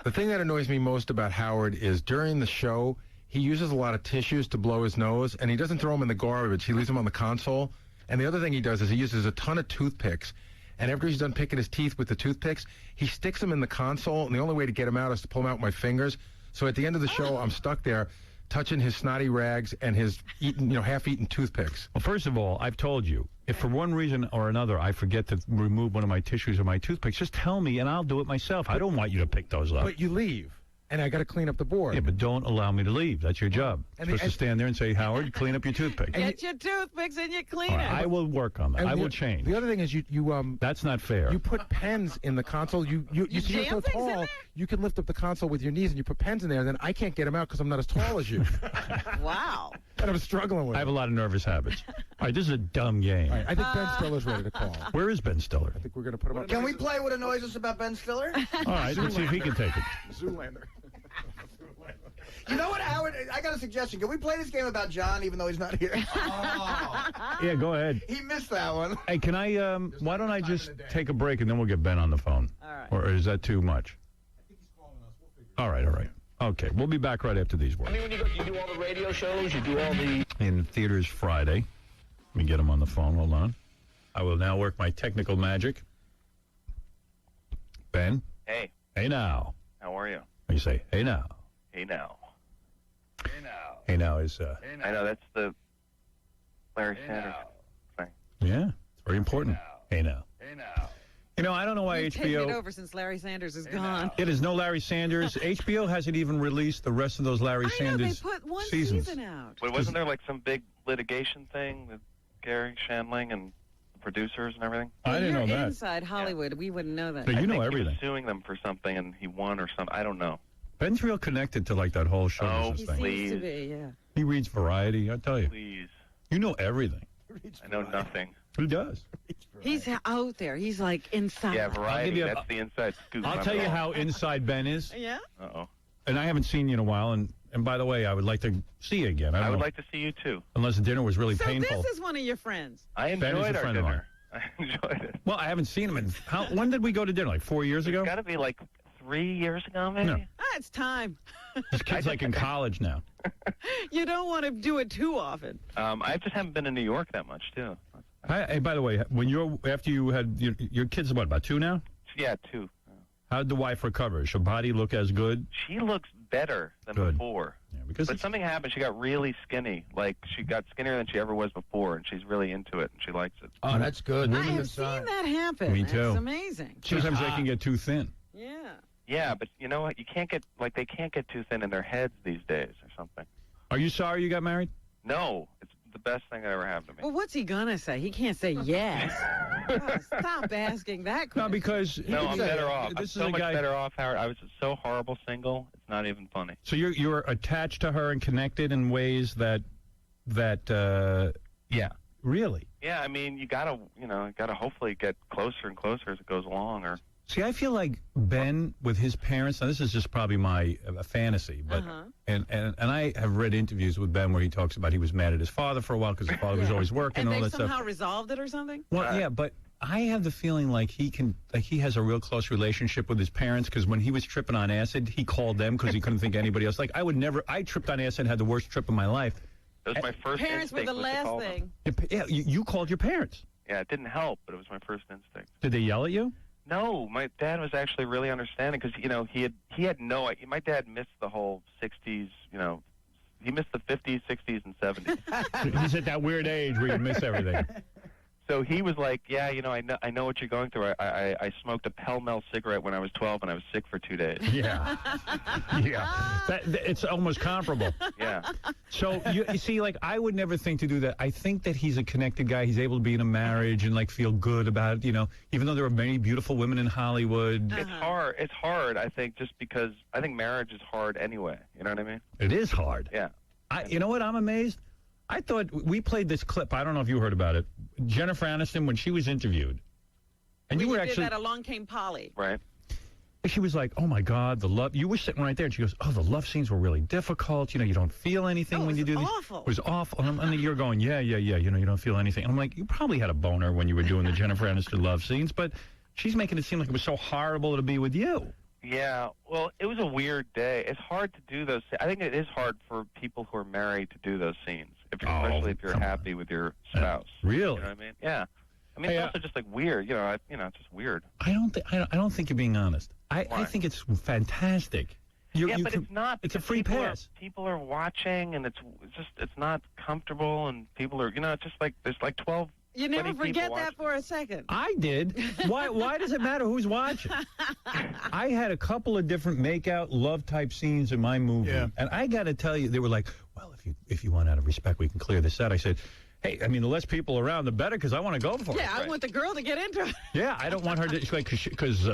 The thing that annoys me most about Howard is during the show, he uses a lot of tissues to blow his nose, and he doesn't throw them in the garbage. He leaves them on the console. And the other thing he does is he uses a ton of toothpicks. And after he's done picking his teeth with the toothpicks, he sticks them in the console, and the only way to get them out is to pull them out with my fingers. So at the end of the show, I'm stuck there touching his snotty rags and his half-eaten toothpicks. Well, first of all, I've told you, if for one reason or another I forget to remove one of my tissues or my toothpicks, just tell me and I'll do it myself. I don't want you to pick those up. But you leave, and I got to clean up the board. Yeah, but don't allow me to leave. That's your job. You're supposed to stand there and say, Howard, clean up your toothpick. Get your toothpicks and you clean All it. right, I will work on that. And I the- will change. The other thing is you That's not fair. You put pens in the console. You see you're so jam things in tall, there? you can lift up the console with your knees, and you put pens in there. And then I can't get them out because I'm not as tall as you. Wow. And I'm struggling with I it. have a lot of nervous habits. All right, this is a dumb game. All right, I think Ben Stiller's ready to call. Where is Ben Stiller? I think we're going to put him up. Can we play what annoys us about Ben Stiller? All right, let's see if he can take it. Zoolander. You know what, Howard? I got a suggestion. Can we play this game about John, even though he's not here? Yeah, go ahead. He missed that one. Hey, can I, why don't I just take a break and then we'll get Ben on the phone? All right. Or is that too much? All right. Okay, we'll be back right after these words. I mean, when you do all the radio shows, you do all the... In theaters Friday. Let me get him on the phone. Hold on. I will now work my technical magic. Ben? Hey, Hey now. how are you? You say, hey now. Hey now. Hey now is, I know that's the Larry Sanders thing. yeah, it's very important. Hey now. You know, I don't know why You've taken it HBO. over since Larry Sanders is gone. It is no Larry Sanders. HBO hasn't even released the rest of those Larry Sanders they put one seasons. season out. Wait, wasn't there like some big litigation thing with Gary Shandling and the producers and everything? I didn't know that. Inside Hollywood, we wouldn't know that. So you I know think He everything. was suing them for something and he won or something. I don't know. Ben's real connected to like that whole show Oh, business He thing. seems to be, yeah. He reads Variety. I tell you, Please. you know everything. I know nothing. He does. He's out there. He's like inside. Yeah, Variety, I'll give you a- that's the inside scoop. I'll tell you how inside Ben is. Yeah? Uh-oh. And I haven't seen you in a while. And by the way, I would like to see you again. I would know, like to see you too. unless the dinner was really So painful. this is one of your friends. I Ben is enjoyed a our friend of mine. dinner. I enjoyed it. Well, I haven't seen him in. When did we go to dinner? Like 4 years ago? It's got to be like 3 years ago, maybe? No. It's time. This kid's like in college now. You don't want to do it too often. I just haven't been in New York that much, too. Hey, by the way, after you had your kids, what, about 2 now? Yeah, 2. How did the wife recover? Does her body look as good? She looks better than Good. before. Yeah, because But something happened. She got really skinny. Like, she got skinnier than she ever was before, and she's really into it, and she likes it. Oh, that's good. I have seen that happen. Me too. It's amazing. Sometimes they can get too thin. Yeah. Yeah, but you know what? You can't get, like, they can't get too thin in their heads these days or something. Are you sorry you got married? No, it's the best thing that ever happened to me. Well, what's he gonna say? He can't say yes. Oh, stop asking that question. No, because No, I'm better off. I'm This is so a much guy. better off, Howard. I was so horrible single. It's not even funny. So you're attached to her and connected in ways that Yeah. Really. Yeah, I mean, you gotta hopefully get closer and closer as it goes along. Or See, I feel like Ben with his parents. Now, this is just probably my fantasy, but and I have read interviews with Ben where he talks about he was mad at his father for a while because his father was always working and and all they've that somehow stuff. resolved it or something? Well, yeah, but I have the feeling like he has a real close relationship with his parents because when he was tripping on acid, he called them because he couldn't think of anybody else. Like I tripped on acid and had the worst trip of my life. that was my first Parents were instinct the was to last call them. thing. Yeah, you called your parents. Yeah, it didn't help, but it was my first instinct. Did they yell at you? No, my dad was actually really understanding because he had no. My dad missed the whole '60s. He missed the '50s, '60s, and '70s. He's at that weird age where you miss everything. So he was like, "Yeah, I know what you're going through. I smoked a Pell-Mell cigarette when I was 12, and I was sick for 2 days." Yeah, yeah. It's almost comparable. Yeah. So you see, like I would never think to do that. I think that he's a connected guy. He's able to be in a marriage and like feel good about it. Even though there are many beautiful women in Hollywood. It's hard. It's hard. I think just because I think marriage is hard anyway. You know what I mean? It is hard. Yeah. You know what? I'm amazed. I thought we played this clip. I don't know if you heard about it. Jennifer Aniston when she was interviewed, and you were did actually that. Along came Polly. Right. She was like, "Oh my God, the love." You were sitting right there, and she goes, "Oh, the love scenes were really difficult. You don't feel anything when you do these." Awful. It was awful. And you're going, "Yeah. You don't feel anything." And I'm like, "You probably had a boner when you were doing the Jennifer Aniston love scenes, but she's making it seem like it was so horrible to be with you." Yeah, well, it was a weird day. It's hard to do those. I think it is hard for people who are married to do those scenes, especially if you're happy with your spouse. Really? You know what I mean? Yeah. I mean, it's also just like weird. It's just weird. I don't think you're being honest. I think it's fantastic. It's not. It's a free pass. People are watching, and it's not comfortable, and people are. It's just like there's like 12. You never 20 forget people that for a second. I did. Why does it matter who's watching? I had a couple of different make-out, love-type scenes in my movie. Yeah. And I got to tell you, they were like, well, if you want out of respect, we can clear this out. I said, hey, I mean, the less people around, the better, because I want to go for it. Yeah, I want the girl to get into it. Yeah, I don't want her to, because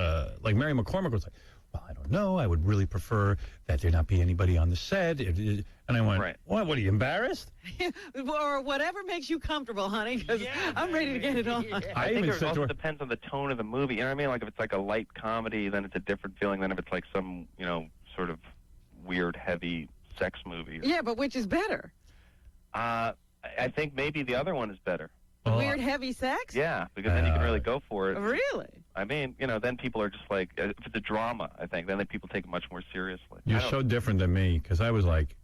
like Mary McCormick was like, well, I don't know. I would really prefer that there not be anybody on the set. And I went, what are you, embarrassed? Or whatever makes you comfortable, honey, because I'm ready to get it on. I think it also depends on the tone of the movie. You know what I mean? Like if it's like a light comedy, then it's a different feeling than if it's like some, sort of weird, heavy sex movie. Yeah, but which is better? I think maybe the other one is better. Weird, heavy sex? Yeah, because then you can really go for it. Really? I mean, then people are just like, if it's a drama, I think, then people take it much more seriously. You're so different than me, because I was like,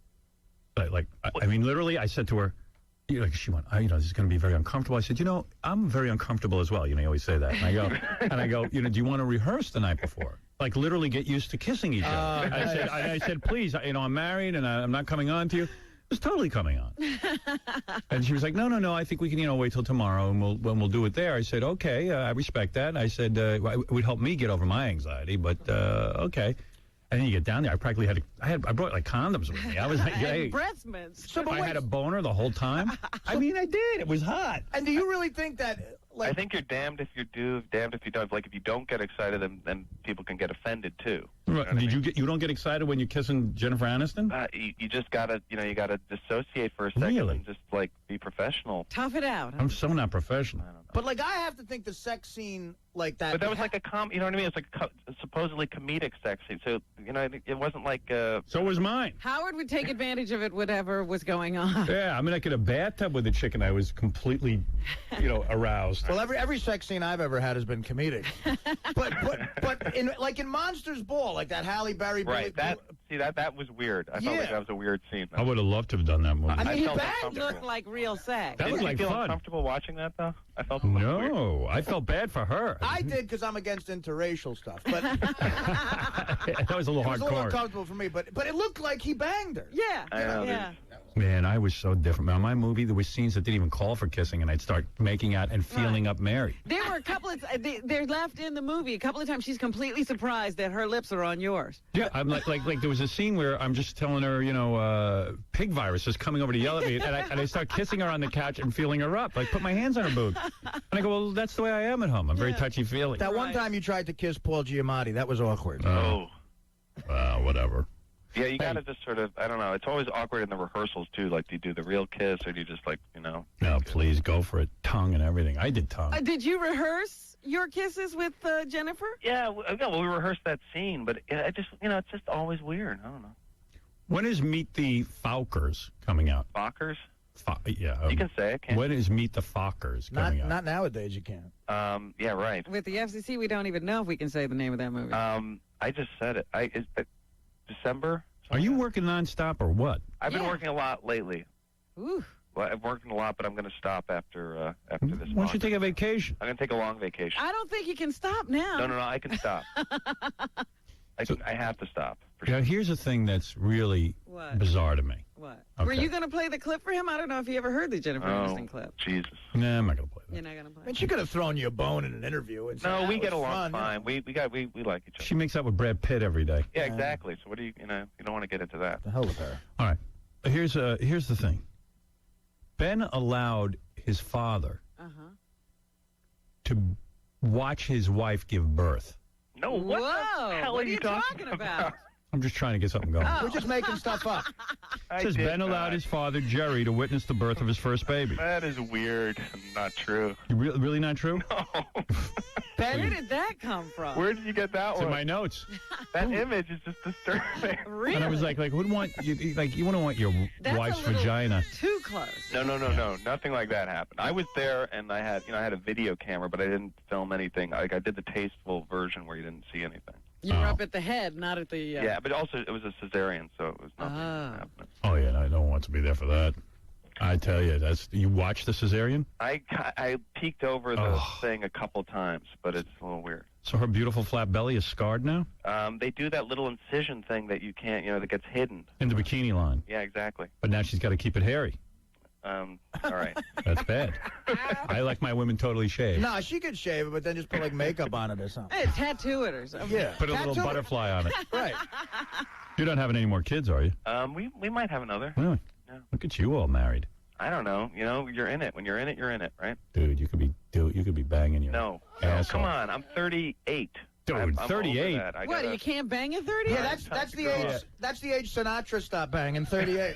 I mean, literally, I said to her, she went, this is going to be very uncomfortable. I said, I'm very uncomfortable as well. You always say that. And I go, do you want to rehearse the night before? Like, literally get used to kissing each other. I said, please, I'm married and I'm not coming on to you. was totally coming on. And she was like, no, I think we can, wait till tomorrow and we'll do it there. I said, okay, I respect that. I said, it would help me get over my anxiety, but okay. And then you get down there, I practically I brought like condoms with me. I was like, hey. Breast mints. So I had a boner the whole time. I mean, I did. It was hot. And do you really think that? I think you're damned if you do, damned if you don't. Like if you don't get excited, then people can get offended too. Right. You don't get excited when you're kissing Jennifer Aniston? You just gotta, you gotta dissociate for a second and just like be professional. Tough it out. I'm so not professional. But like I have to think the sex scene like that. But that was like you know what I mean? It's like a supposedly comedic sex scene. So it wasn't like. So was mine. Howard would take advantage of it, whatever was going on. Yeah, I mean, I get a bathtub with a chick and I was completely, aroused. Well, every sex scene I've ever had has been comedic. but in Monsters Ball, like that Halle Berry. Right. That was weird. I felt like that was a weird scene. I would have loved to have done that movie. I mean, it looked like real sex. That looked like fun. Did you feel fun. uncomfortable watching that though? I felt no. I felt bad for her. I did because I'm against interracial stuff. But that was a little hardcore. It was a little uncomfortable for me, but it looked like he banged her. Yeah. I know. Yeah. Man, I was so different. Man, my movie, there were scenes that didn't even call for kissing, and I'd start making out and feeling up Mary. There were a couple of they're left in the movie. A couple of times she's completely surprised that her lips are on yours. Yeah, I'm like there was a scene where I'm just telling her, pig virus is coming over to yell at me, and I start kissing her on the couch and feeling her up, like put my hands on her boob, and I go, well, that's the way I am at home. I'm very touchy-feely. That one time you tried to kiss Paul Giamatti, that was awkward. Oh, whatever. Yeah, you gotta just sort of, I don't know. It's always awkward in the rehearsals too. Like, do you do the real kiss or do you just No, please go for it. Tongue and everything. I did tongue. Did you rehearse your kisses with Jennifer? Yeah, well, we rehearsed that scene, but it's just always weird. I don't know. When is Meet the Fockers coming out? Fockers? Yeah. You can say it. When is Meet the Fockers coming out? Not nowadays, you can't. Yeah, right. With the FCC, we don't even know if we can say the name of that movie. I just said it. Is it December? Are you working nonstop or what? I've been working a lot lately. Ooh. Well, I've worked a lot, but I'm going to stop after this. Why don't you take a vacation? I'm going to take a long vacation. I don't think you can stop now. No, I can stop. I have to stop. Now, here's a thing that's really bizarre to me. What? Okay. Were you going to play the clip for him? I don't know if you ever heard the Jennifer Aniston clip. Jesus. Nah, I'm not going to play that. You're not going to play I mean, she could have thrown you a bone in an interview. And no, said, we get along fun, fine. We like each other. She makes out with Brad Pitt every day. Yeah, exactly. So what do you don't want to get into that. The hell with her. All right. Here's the thing. Ben allowed his father to watch his wife give birth. No, what the hell are you talking about? I'm just trying to get something going. We're just making stuff up. It says Ben allowed his father, Jerry, to witness the birth of his first baby. That is weird. Not true. Really not true? No. Ben, where did that come from? Where did you get that It's one? in my notes. That image is just disturbing. Really? And I was like, wouldn't want you wouldn't want your wife's vagina. Too close. No. Nothing like that happened. I was there, and I had a video camera, but I didn't film anything. Like I did the tasteful version where you didn't see anything. You were up at the head, not at the... Yeah, but also it was a cesarean, so it was nothing happening. Oh, yeah, no, I don't want to be there for that. I tell you, you watched the cesarean? I peeked over the thing a couple times, but it's a little weird. So her beautiful flat belly is scarred now? They do that little incision thing that you can't, that gets hidden. In the bikini line. Yeah, exactly. But now she's got to keep it hairy. All right. That's bad. I like my women totally shaved. No, she could shave it, but then just put like makeup on it or something. Hey, tattoo it or something. Yeah. Put a little butterfly on it. Right. You're not having any more kids, are you? We might have another. Really? Yeah. Look at you all married. I don't know. You're in it. When you're in it, right? Dude, you could be banging your No, asshole. come on. I'm 38. Dude, I'm 38. What, you can't bang at 30? Yeah, that's the age. That's the age Sinatra stopped banging. 38.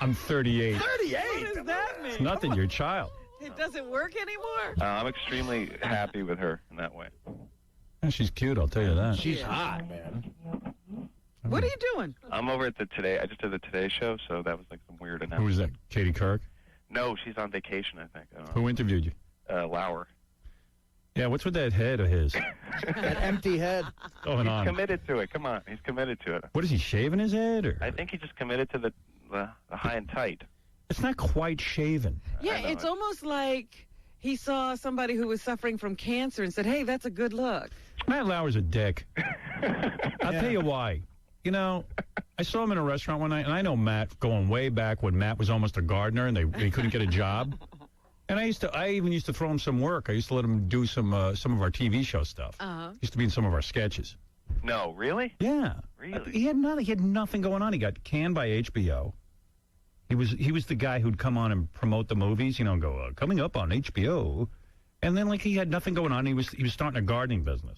I'm 38. 38. What does that mean? It's nothing. You're a child. It doesn't work anymore? I'm extremely happy with her in that way. Yeah, she's cute, I'll tell you that. She's hot, man. What are you doing? I'm over at the Today. I just did the Today Show, so that was like some weird announcement. Who was that? Katie Kirk? No, she's on vacation, I think. I don't know. Who interviewed you? Lauer. Yeah, what's with that head of his? That empty head. Going He's on. committed to it. Come on. He's committed to it. What is he, shaving his head? Or? I think he just committed to the high and tight. It's not quite shaven. Yeah, it's almost like he saw somebody who was suffering from cancer and said, hey, that's a good look. Matt Lauer's a dick. I'll tell you why. you know, I saw him in a restaurant one night, and I know Matt going way back when Matt was almost a gardener and he couldn't get a job. And I even used to throw him some work. I used to let him do some of our TV show stuff. Used to be in some of our sketches. No, really? Yeah. Really? He had nothing going on. He got canned by HBO. He was the guy who'd come on and promote the movies, and go, coming up on HBO. And then, he had nothing going on. He was starting a gardening business.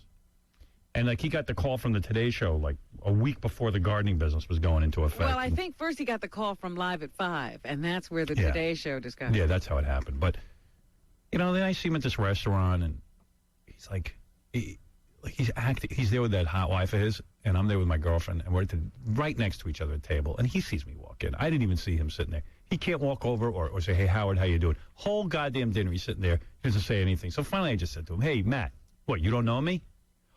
And, he got the call from the Today Show, a week before the gardening business was going into effect. Well, I think first he got the call from Live at 5, and that's where the Today Show discovered. Yeah, that's how it happened. But, then I see him at this restaurant, and he's he's acting. He's there with that hot wife of his, and I'm there with my girlfriend, and we're right next to each other at the table, and he sees me walk in. I didn't even see him sitting there. He can't walk over or say, hey, Howard, how you doing? Whole goddamn dinner, he's sitting there. He doesn't say anything. So finally I just said to him, hey, Matt, what, you don't know me?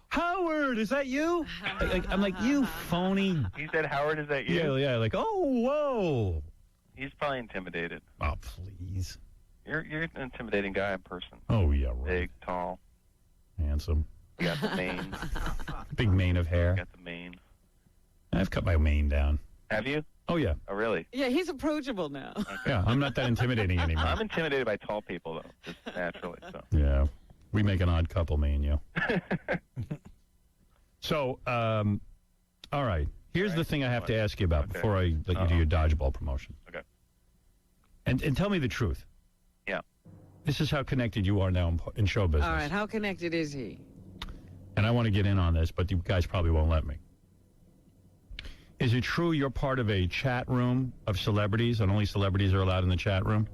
Howard, is that you? I'm like, you phony. He said, Howard, is that you? Yeah, oh, whoa. He's probably intimidated. Oh, please. You're an intimidating guy in person. Oh, yeah, right. Big, tall. Handsome. You got the mane. Big mane of hair. You got the mane. I've cut my mane down. Have you? Oh, yeah. Oh, really? Yeah, he's approachable now. Okay. Yeah, I'm not that intimidating anymore. I'm intimidated by tall people, though, just naturally. So. Yeah. We make an odd couple, me and you. So, all right. Here's the thing I have to ask you about before I let you do your dodgeball promotion. Okay. And tell me the truth. Yeah. This is how connected you are now in show business. All right, how connected is he? And I want to get in on this, but you guys probably won't let me. Is it true you're part of a chat room of celebrities, and only celebrities are allowed in the chat room?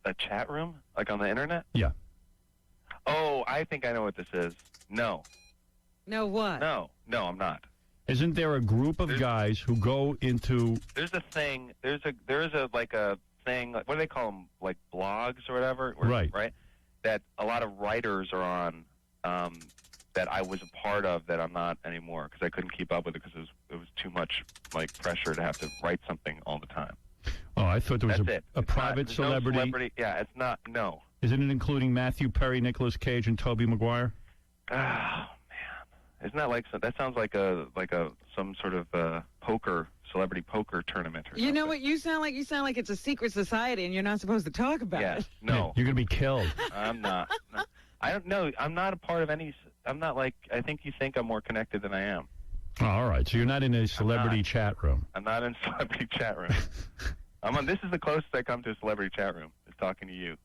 A chat room? Like on the internet? Yeah. Oh, I think I know what this is. No. No what? No, I'm not. Isn't there a group of guys who go into... There's a thing, there's a thing, what do they call them, like blogs or whatever? Right. Right? That a lot of writers are on, that I was a part of that I'm not anymore because I couldn't keep up with it because it was too much pressure to have to write something all the time. Oh, I thought there was a private there's celebrity. No celebrity. Yeah, it's not. No. Isn't it including Matthew Perry, Nicolas Cage, and Tobey Maguire? Oh man, isn't that that sounds like some sort of celebrity poker tournament or something. You know what you sound like? You sound like it's a secret society and you're not supposed to talk about it. No. You're gonna be killed. I'm not. No. I don't know. I'm not a part of any. I'm not I think you think I'm more connected than I am. Oh, all right. So you're not in a celebrity chat room. I'm not in a celebrity chat room. This is the closest I come to a celebrity chat room, is talking to you.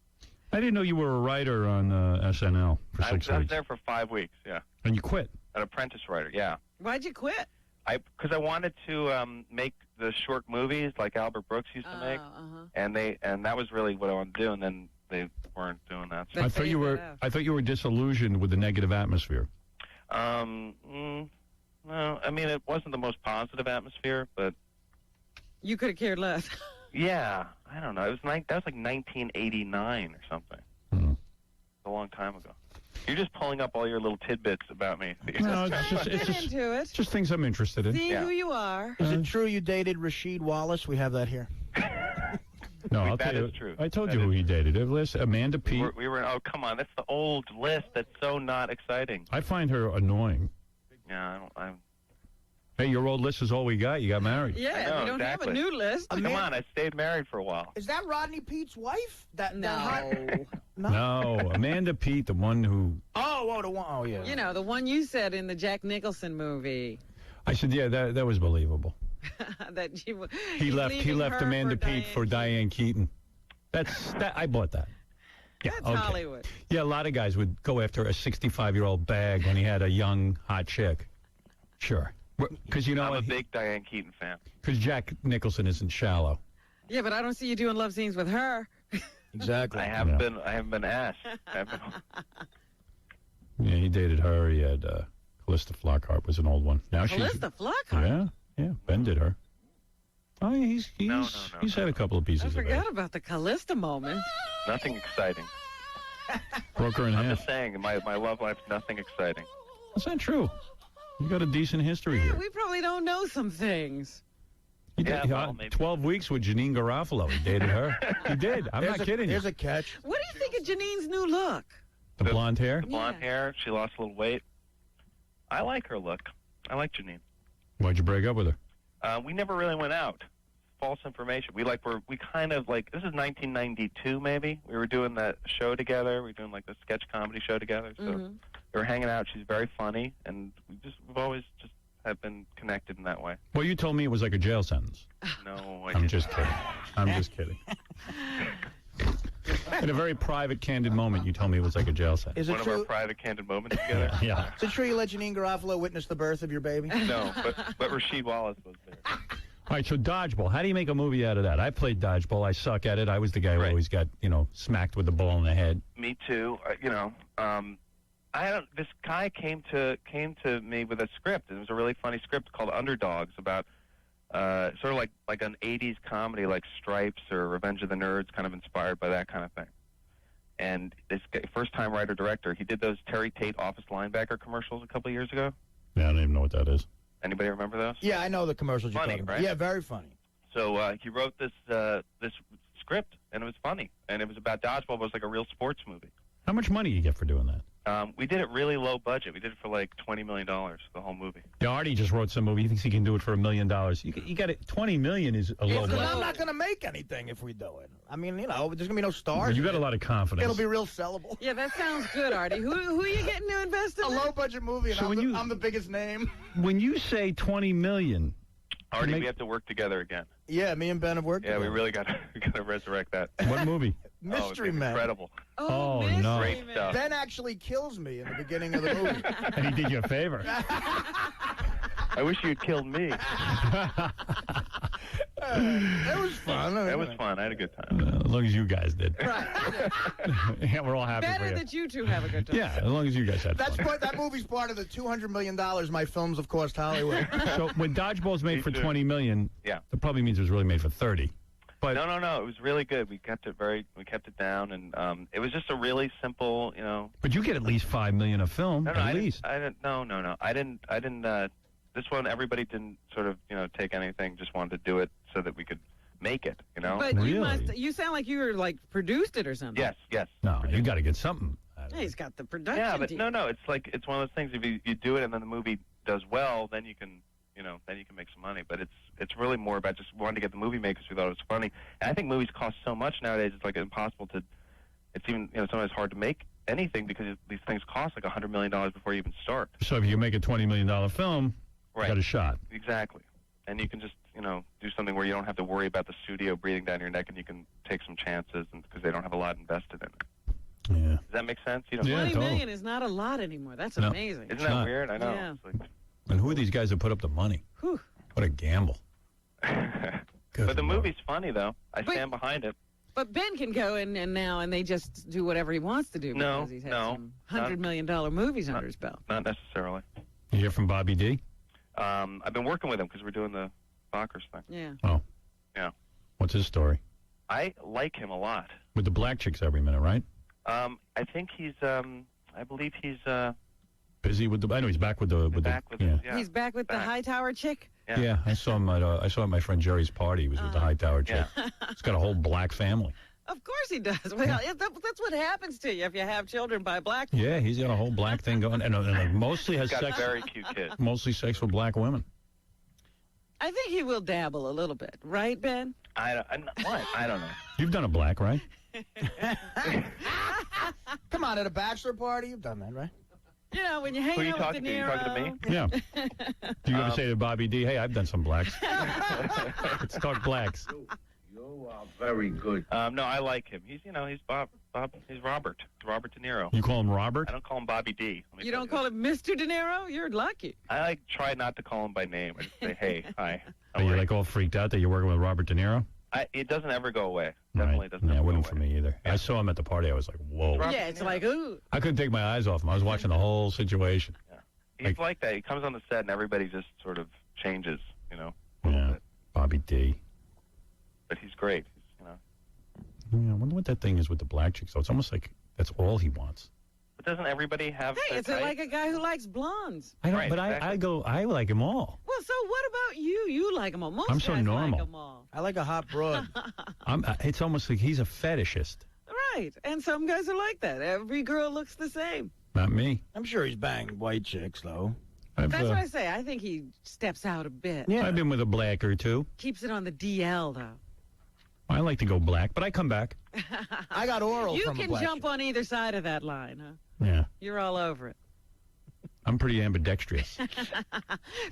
I didn't know you were a writer on SNL for 6 weeks. I was there for 5 weeks, yeah. And you quit? An apprentice writer, yeah. Why'd you quit? Because I wanted to make the short movies like Albert Brooks used to make, and that was really what I wanted to do, and then they weren't doing that. So. I thought you were disillusioned with the negative atmosphere. No, I mean it wasn't the most positive atmosphere, but you could have cared less. Yeah, I don't know. It was that was like 1989 or something. A long time ago. You're just pulling up all your little tidbits about me. No, it's just things I'm interested in. See who you are. Is it true you dated Rasheed Wallace? We have that here. No, I'll that tell you. is true. I told you who he dated. Amanda Peet. We were. Oh, come on. That's the old list. That's so not exciting. I find her annoying. Yeah, I Hey, your old list is all we got. You got married. Yeah, we don't have a new list. Come on, I stayed married for a while. Is that Rodney Pete's wife? No, Amanda Peet, the one who... Oh, the one. Oh, yeah. You know, the one you said in the Jack Nicholson movie. I said, yeah, that was believable. That you, he left Amanda Peet for Diane Keaton. I bought that. Yeah, That's Hollywood. Yeah, a lot of guys would go after a 65-year-old bag when he had a young, hot chick. Sure. Because I'm a big Diane Keaton fan. Because Jack Nicholson isn't shallow. Yeah, but I don't see you doing love scenes with her. Exactly. I haven't been asked. Yeah, he dated her. He had Callista Flockhart was an old one. Now Callista Flockhart. Yeah. Ben did her. Oh, he's had a couple of pieces. I forgot about the Callista moment. Nothing exciting. Broke her in half. I'm just saying, my love life's nothing exciting. That's not true. You got a decent history here. We probably don't know some things. He did 12 weeks with Janine Garofalo. He dated her. He did. I'm not kidding you. Here's a catch. What do you think of Janine's new look? The blonde hair? The blonde hair. She lost a little weight. I like her look. I like Janine. Why'd you break up with her? We never really went out. False information. We kind of like, this is 1992 maybe. We were doing that show together. We were doing like the sketch comedy show together. So we were hanging out. She's very funny, and we've always just have been connected in that way. Well, you told me it was like a jail sentence. No, I'm just kidding. I'm just kidding. In a very private, candid moment, you told me it was like a jail sentence. Is it One true? of our private, candid moments together. Yeah. Is it true you let Janine Garofalo witness the birth of your baby? No, but Rasheed Wallace was there. All right, so Dodgeball. How do you make a movie out of that? I played Dodgeball. I suck at it. I was the guy who always got, smacked with the ball in the head. Me too. This guy came to me with a script. It was a really funny script called Underdogs about sort of like an 80s comedy like Stripes or Revenge of the Nerds, kind of inspired by that kind of thing. And this guy, first-time writer-director, he did those Terry Tate office linebacker commercials a couple of years ago. Yeah, I don't even know what that is. Anybody remember those? Yeah, I know the commercials you're Funny, talking about. right? Yeah, very funny. So he wrote this script, and it was funny. And it was about Dodgeball, but it was like a real sports movie. How much money you get for doing that? We did it really low budget. We did it for like $20 million, the whole movie. Yeah, Artie just wrote some movie. He thinks he can do it for $1 million. You got it. $20 million is a low budget. I'm not going to make anything if we do it. I mean, there's going to be no stars. You got a lot of confidence. It'll be real sellable. Yeah, that sounds good, Artie. Who are you getting to invest in? A low-budget movie, and So I'm the biggest name. When you say $20 million, Artie, we have to work together again. Yeah, me and Ben have worked together. We really got to resurrect that. What movie? Mystery it's Man. Incredible. Oh, no. Great stuff. Ben actually kills me in the beginning of the movie. And he did you a favor. I wish you'd killed me. That was fun. That was fun. I had a good time. As long as you guys did. Right. Yeah, we're all happy for Better you. that you two have a good time. Yeah, as long as you guys had fun. That movie's part of the $200 million my films have cost Hollywood. So when Dodgeball's made for $20 million, Yeah. that probably means it was really made for 30. But No. It was really good. We kept it down, and it was just a really simple, But you get at least $5 million a film, No, at least. I didn't. No. I didn't. This one, everybody didn't sort of, take anything. Just wanted to do it so that we could make it. But you sound like you were like produced it or something. Yes. No, you got to get something. Yeah, he's got the production. Yeah, but team. no. It's it's one of those things. If you do it and then the movie does well, then you can. Then you can make some money. But it's really more about just wanting to get the movie made because we thought it was funny. And I think movies cost so much nowadays. It's like impossible to. It's even sometimes hard to make anything because these things cost like $100 million before you even start. So if you make a $20 million film, you got a shot. Exactly. And you can just do something where you don't have to worry about the studio breathing down your neck, and you can take some chances, and because they don't have a lot invested in it. Yeah. Does that make sense? $20 million is not a lot anymore. That's amazing. Isn't that weird? I know. Yeah. It's like, And who are these guys that put up the money? Whew. What a gamble. but the movie's funny, though. I stand behind it. But Ben can go in and now, and they just do whatever he wants to do because he's had some $100 million movies under his belt. Not necessarily. You hear from Bobby D? I've been working with him because we're doing the Fockers thing. Yeah. Oh. Yeah. What's his story? I like him a lot. With the black chicks every minute, right? I think he's, I believe he's, Busy with the. I know he's back with the. Yeah. He's back with the Hightower chick? Yeah, I saw him at my friend Jerry's party. He was with the Hightower chick. He's got a whole black family. Of course he does. Well, that's what happens to you if you have children by black people. Yeah, he's got a whole black thing going, and like mostly has He's got sex. a very cute kid. Mostly sex with black women. I think he will dabble a little bit, right, Ben? What? I don't know. You've done a black, right? Come on, at a bachelor party, you've done that, right? When you hang Who are you out talking with De to? Niro. You talking to me? Yeah. Do you ever say to Bobby D, "Hey, I've done some blacks"? Let's talk blacks. You are very good. No, I like him. He's Bob. He's Robert. Robert De Niro. You call him Robert? I don't call him Bobby D. You don't call him Mr. De Niro? You're lucky. I try not to call him by name. I just say, hey, hi. Are you like all freaked out that you're working with Robert De Niro? It doesn't ever go away. Definitely doesn't Yeah, ever it go wouldn't away. for me either. I saw him at the party. I was like, whoa. Yeah, it's like, ooh. I couldn't take my eyes off him. I was watching the whole situation. He's like that. He comes on the set and everybody just sort of changes, Yeah, Bobby D. But he's great. Yeah, I wonder what that thing is with the black chicks. So it's almost like that's all he wants. But doesn't everybody have? Hey, their it's type? like a guy who likes blondes. I don't, Right, but exactly. I like them all. Well, so what about you? You like them all. Most I'm so guys normal. like them all. I like a hot broad. It's almost like he's a fetishist. Right, and some guys are like that. Every girl looks the same. Not me. I'm sure he's banged white chicks, though. That's what I say. I think he steps out a bit. I've been with a black or two. Keeps it on the DL, though. I like to go black, but I come back. I got oral You from a can black jump on either side of that line, huh? Yeah. You're all over it. I'm pretty ambidextrous.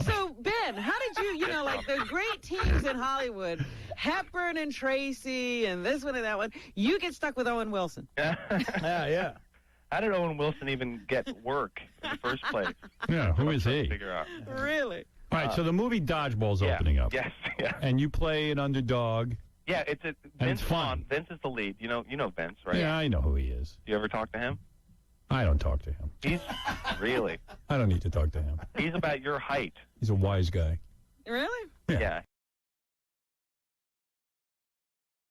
So, Ben, how did you know, like the great teams in Hollywood, Hepburn and Tracy and this one and that one, you get stuck with Owen Wilson. Yeah. How did Owen Wilson even get work in the first place? Yeah, who is he? Figure out. Really? All right, so the movie Dodgeball's opening up. Yes, yeah. And you play an underdog. Yeah, it's it's fun. Vince is the lead. You know Vince, right? Yeah, I know who he is. Do you ever talk to him? I don't talk to him. He's really. I don't need to talk to him. He's about your height. He's a wise guy. Really? Yeah.